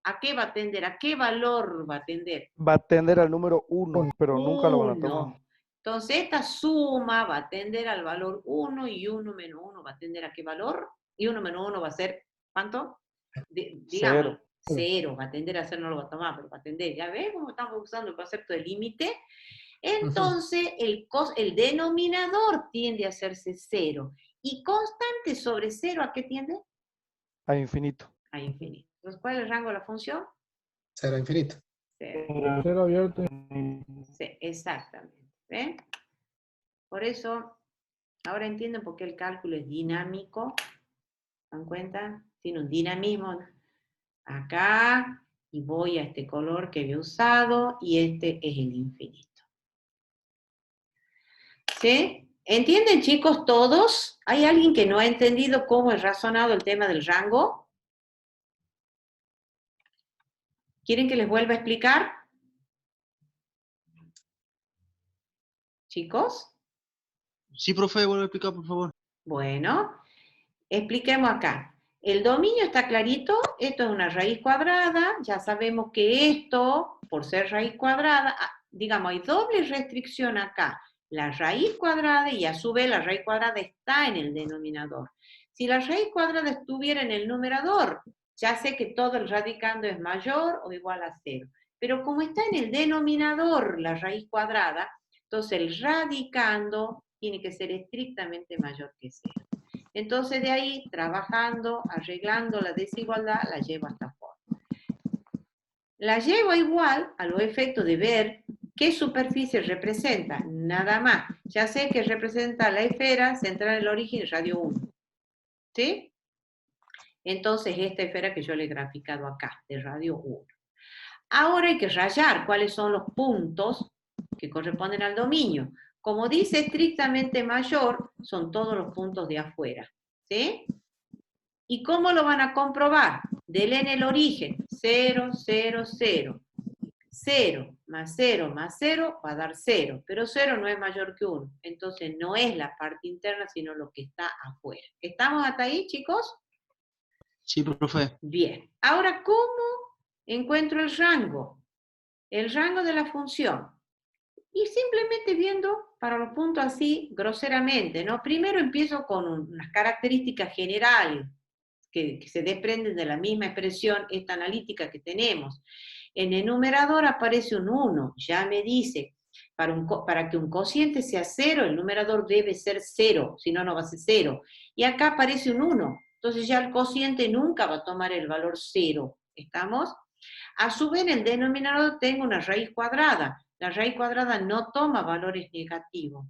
¿a qué va a tender? ¿A qué valor va a tender? Va a tender al número 1, pero nunca lo van a tomar. 1. Entonces esta suma va a tender al valor 1 y 1 menos 1 va a tender ¿a qué valor? Y 1 menos 1 va a ser, ¿cuánto? Digamos, 0. Va a tender a 0, no lo va a tomar, pero va a tender. ¿Ya ves cómo estamos usando el concepto de límite? Entonces el denominador tiende a hacerse 0. ¿Y constante sobre 0 a qué tiende? A infinito. A infinito. Entonces, ¿cuál es el rango de la función? 0 a infinito. 0. Cero abierto. Sí, exactamente. ¿Ven? Por eso, ahora entienden por qué el cálculo es dinámico. ¿Se dan cuenta? Tiene un dinamismo acá, y voy a este color que había usado, y este es el infinito. ¿Sí? ¿Entienden, chicos, todos? ¿Hay alguien que no ha entendido cómo es razonado el tema del rango? ¿Quieren que les vuelva a explicar? ¿Chicos? Sí, profe, vuelve a explicar, por favor. Bueno, expliquemos acá. El dominio está clarito, esto es una raíz cuadrada, ya sabemos que esto, por ser raíz cuadrada, digamos, hay doble restricción acá. La raíz cuadrada y a su vez la raíz cuadrada está en el denominador. Si la raíz cuadrada estuviera en el numerador, ya sé que todo el radicando es mayor o igual a 0. Pero como está en el denominador la raíz cuadrada, entonces el radicando tiene que ser estrictamente mayor que 0. Entonces de ahí, trabajando, arreglando la desigualdad, la llevo a esta forma. La llevo igual a los efectos de ver qué superficie representa, nada más. Ya sé que representa la esfera central en el origen radio 1. ¿Sí? Entonces esta esfera que yo le he graficado acá, de radio 1. Ahora hay que rayar cuáles son los puntos que corresponden al dominio. Como dice estrictamente mayor, son todos los puntos de afuera. ¿Sí? ¿Y cómo lo van a comprobar? Denle en el origen, 0, 0, 0. 0 más 0 más 0 va a dar 0, pero 0 no es mayor que 1. Entonces no es la parte interna, sino lo que está afuera. ¿Estamos hasta ahí, chicos? Sí, profe. Bien. Ahora, ¿cómo encuentro el rango? El rango de la función. Y simplemente viendo para los puntos así, groseramente, ¿no? Primero empiezo con unas características generales que se desprenden de la misma expresión esta analítica que tenemos. En el numerador aparece un 1, ya me dice, para que un cociente sea 0, el numerador debe ser 0, si no, no va a ser 0. Y acá aparece un 1, entonces ya el cociente nunca va a tomar el valor 0. ¿Estamos? A su vez, en el denominador tengo una raíz cuadrada. La raíz cuadrada no toma valores negativos.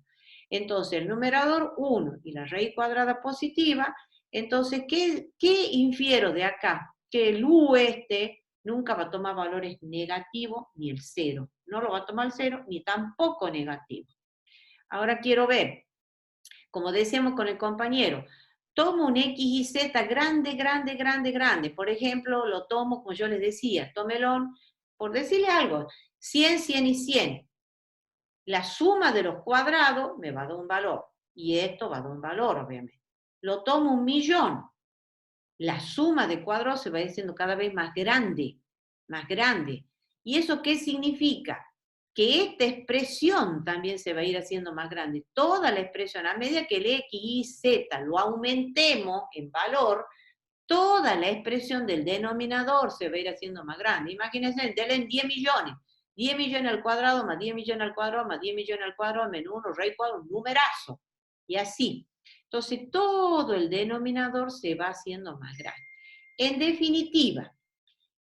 Entonces, el numerador 1 y la raíz cuadrada positiva, entonces, ¿qué infiero de acá? Que el u nunca va a tomar valores negativos ni el 0. No lo va a tomar el 0 ni tampoco negativo. Ahora quiero ver, como decíamos con el compañero, tomo un X y Z grande, grande, grande, grande. Por ejemplo, lo tomo, como yo les decía, tómelo, por decirle algo, 100, 100 y 100. La suma de los cuadrados me va a dar un valor. Y esto va a dar un valor, obviamente. Lo tomo 1.000.000. La suma de cuadrados se va a ir siendo cada vez más grande, más grande. ¿Y eso qué significa? Que esta expresión también se va a ir haciendo más grande. Toda la expresión, a medida que el X, Y, Z lo aumentemos en valor, toda la expresión del denominador se va a ir haciendo más grande. Imagínense, denle 10 millones. 10 millones al cuadrado, más 10 millones al cuadrado, más 10 millones al cuadrado, menos 1, raíz cuadrado, un numerazo. Y así. Entonces, todo el denominador se va haciendo más grande. En definitiva,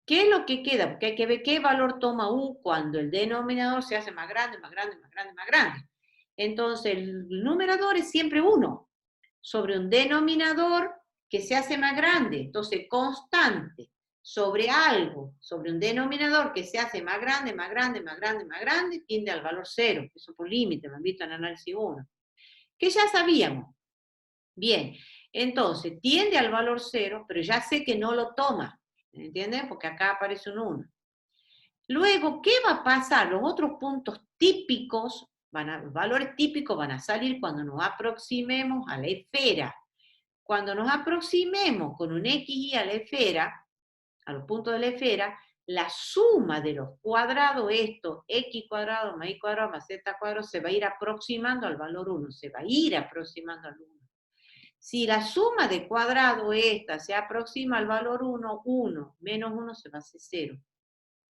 ¿qué es lo que queda? Porque hay que ver qué valor toma U cuando el denominador se hace más grande, más grande, más grande, más grande. Entonces, el numerador es siempre 1 sobre un denominador que se hace más grande. Entonces, constante sobre algo, sobre un denominador que se hace más grande, más grande, más grande, más grande, tiende al valor 0. Eso por límite, me invito en análisis 1. Que ya sabíamos. Bien, entonces, tiende al valor 0, pero ya sé que no lo toma. ¿Entienden? Porque acá aparece un 1. Luego, ¿qué va a pasar? Los otros puntos típicos, los valores típicos van a salir cuando nos aproximemos a la esfera. Cuando nos aproximemos con un XY a la esfera, a los puntos de la esfera, la suma de los cuadrados, esto, X cuadrado más Y cuadrado más Z cuadrado, se va a ir aproximando al valor 1, se va a ir aproximando al 1. Si la suma de cuadrado esta se aproxima al valor 1, 1, menos 1 se va a hacer 0.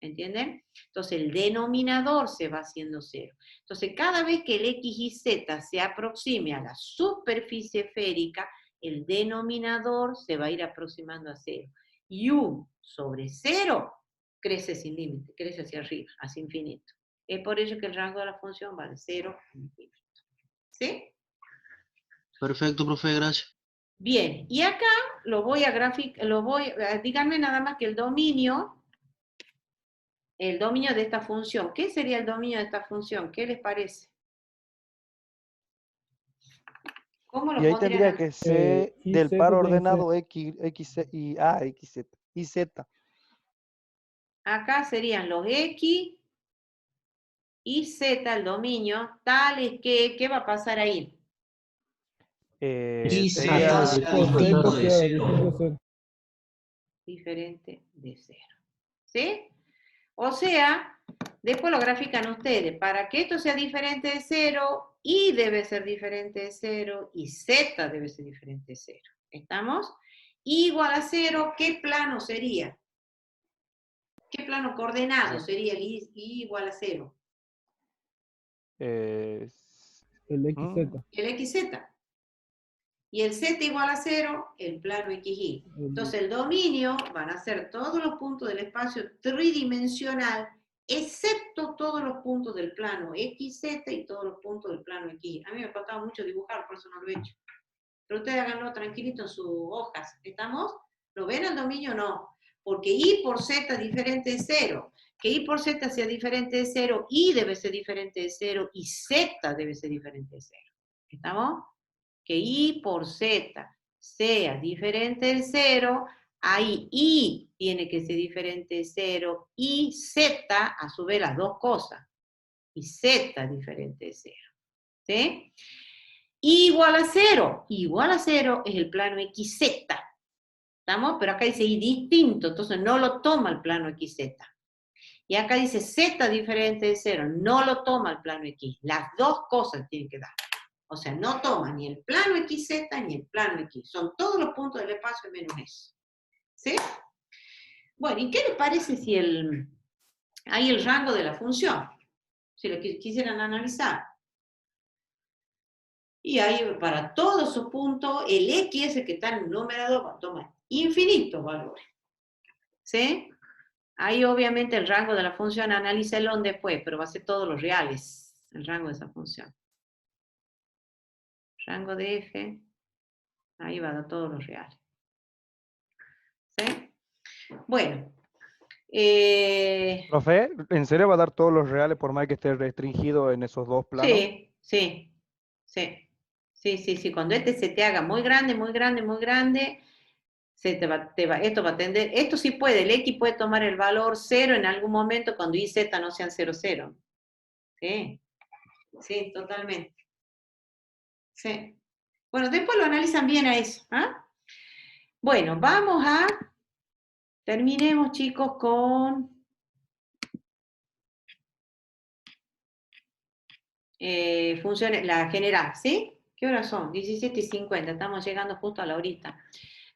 ¿Entienden? Entonces el denominador se va haciendo 0. Entonces cada vez que el X y Z se aproxime a la superficie esférica, el denominador se va a ir aproximando a 0. Y 1 sobre 0 crece sin límite, crece hacia arriba, hacia infinito. Es por ello que el rango de la función va de 0 a infinito. ¿Sí? Perfecto, profe, gracias. Bien, y acá lo voy a graficar, díganme nada más que el dominio de esta función. ¿Qué sería el dominio de esta función? ¿Qué les parece? ¿Cómo lo Y ahí pondrían? tendría que ser del Z par tiene que ordenado X, y A, XZ, y Z. Acá serían los X y Z, el dominio, tales que, ¿qué va a pasar ahí? Y Sería sea distinto de 0. Diferente de 0. ¿Sí? O sea, después lo grafican ustedes. Para que esto sea diferente de 0, Y debe ser diferente de 0 y Z debe ser diferente de 0. ¿Estamos? Y igual a 0, ¿qué plano sería? ¿Qué plano coordenado sería el Y igual a 0? El XZ. El XZ. Y el Z igual a 0, el plano XY. Entonces el dominio van a ser todos los puntos del espacio tridimensional, excepto todos los puntos del plano XZ y todos los puntos del plano XY. A mí me costaba mucho dibujar, por eso no lo he hecho. Pero ustedes háganlo tranquilito en sus hojas. ¿Estamos? ¿Lo ven el dominio? No. Porque Y por Z es diferente de 0. Que Y por Z sea diferente de 0, Y debe ser diferente de 0 y Z debe ser diferente de 0. ¿Estamos? Que Y por Z sea diferente de 0, ahí Y tiene que ser diferente de 0 y Z, a su vez las dos cosas, y Z diferente de 0. ¿Sí? Igual a 0. Igual a 0 es el plano XZ. ¿Estamos? Pero acá dice Y distinto, entonces no lo toma el plano XZ. Y acá dice Z diferente de 0, no lo toma el plano X. Las dos cosas tienen que dar. O sea, no toma ni el plano XZ ni el plano X. Son todos los puntos del espacio menos eso. ¿Sí? Bueno, ¿y qué les parece si hay el rango de la función? Si lo quisieran analizar. Y ahí para todos esos puntos, el X ese que está en el numerador va a tomar infinitos valores. ¿Sí? Ahí obviamente el rango de la función, analícelo después, pero va a ser todos los reales, el rango de esa función. Rango de F, ahí va a dar todos los reales. ¿Sí? Bueno. Profe, ¿en serio va a dar todos los reales por más que esté restringido en esos dos planos? Sí, sí, sí, Sí, sí, sí, cuando este se te haga muy grande, muy grande, muy grande, esto va a tender, esto sí puede, el X puede tomar el valor 0 en algún momento cuando Y y Z no sean 0, 0. Sí, sí, totalmente. Sí. Bueno, después lo analizan bien a eso. ¿Ah? Bueno, terminemos chicos con funciones, la general, ¿sí? ¿Qué horas son? 17:50, estamos llegando justo a la horita,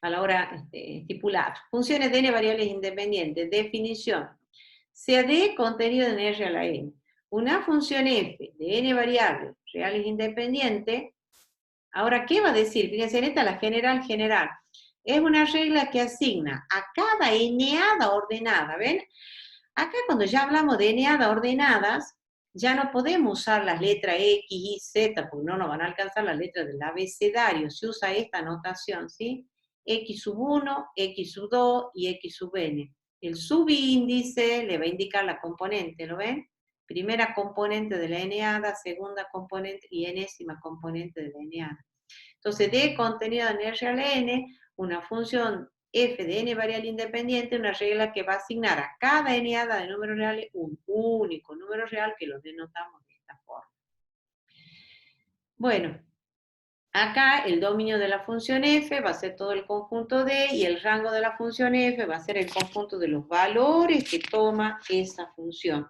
a la hora estipulada. Funciones de n variables independientes, definición. Sea D contenido en R a la n. Una función f de n variables reales independientes. Ahora, ¿qué va a decir? Fíjense, en esta la general. Es una regla que asigna a cada n-ada ordenada, ¿ven? Acá cuando ya hablamos de n-ada ordenadas, ya no podemos usar las letras X, Y, Z, porque no nos van a alcanzar las letras del abecedario. Se usa esta notación, ¿sí? X sub 1, X sub 2 y X sub n. El subíndice le va a indicar la componente, ¿lo ven? Primera componente de la n-ada, segunda componente y enésima componente de la n-ada. Entonces, D contenido en R a la n, una función f de n variable independiente, una regla que va a asignar a cada n-ada de números reales un único número real que lo denotamos de esta forma. Bueno, acá el dominio de la función f va a ser todo el conjunto D y el rango de la función f va a ser el conjunto de los valores que toma esa función.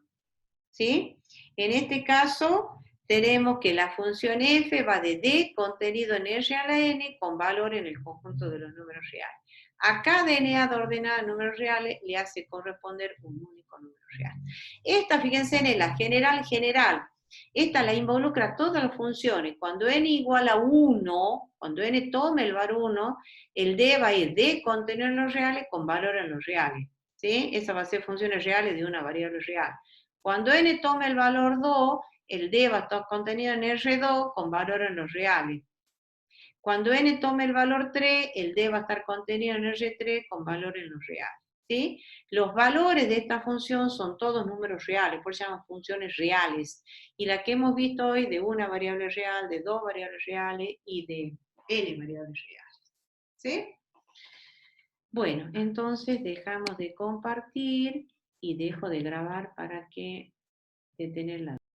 ¿Sí? En este caso, tenemos que la función f va de D contenido en R a la n con valor en el conjunto de los números reales. A cada n-ada ordenada de números reales le hace corresponder un único número real. Esta, fíjense, en la general. Esta la involucra todas las funciones. Cuando n igual a 1, cuando n tome el valor 1, el D va a ir D contenido en los reales con valor en los reales. ¿Sí? Esa va a ser funciones reales de una variable real. Cuando n tome el valor 2, el D va a estar contenido en R2 con valor en los reales. Cuando n tome el valor 3, el D va a estar contenido en R3 con valor en los reales. ¿Sí? Los valores de esta función son todos números reales, por eso se llaman funciones reales. Y la que hemos visto hoy de una variable real, de dos variables reales y de n variables reales. ¿Sí? Bueno, entonces dejamos de compartir y dejo de grabar para que detener la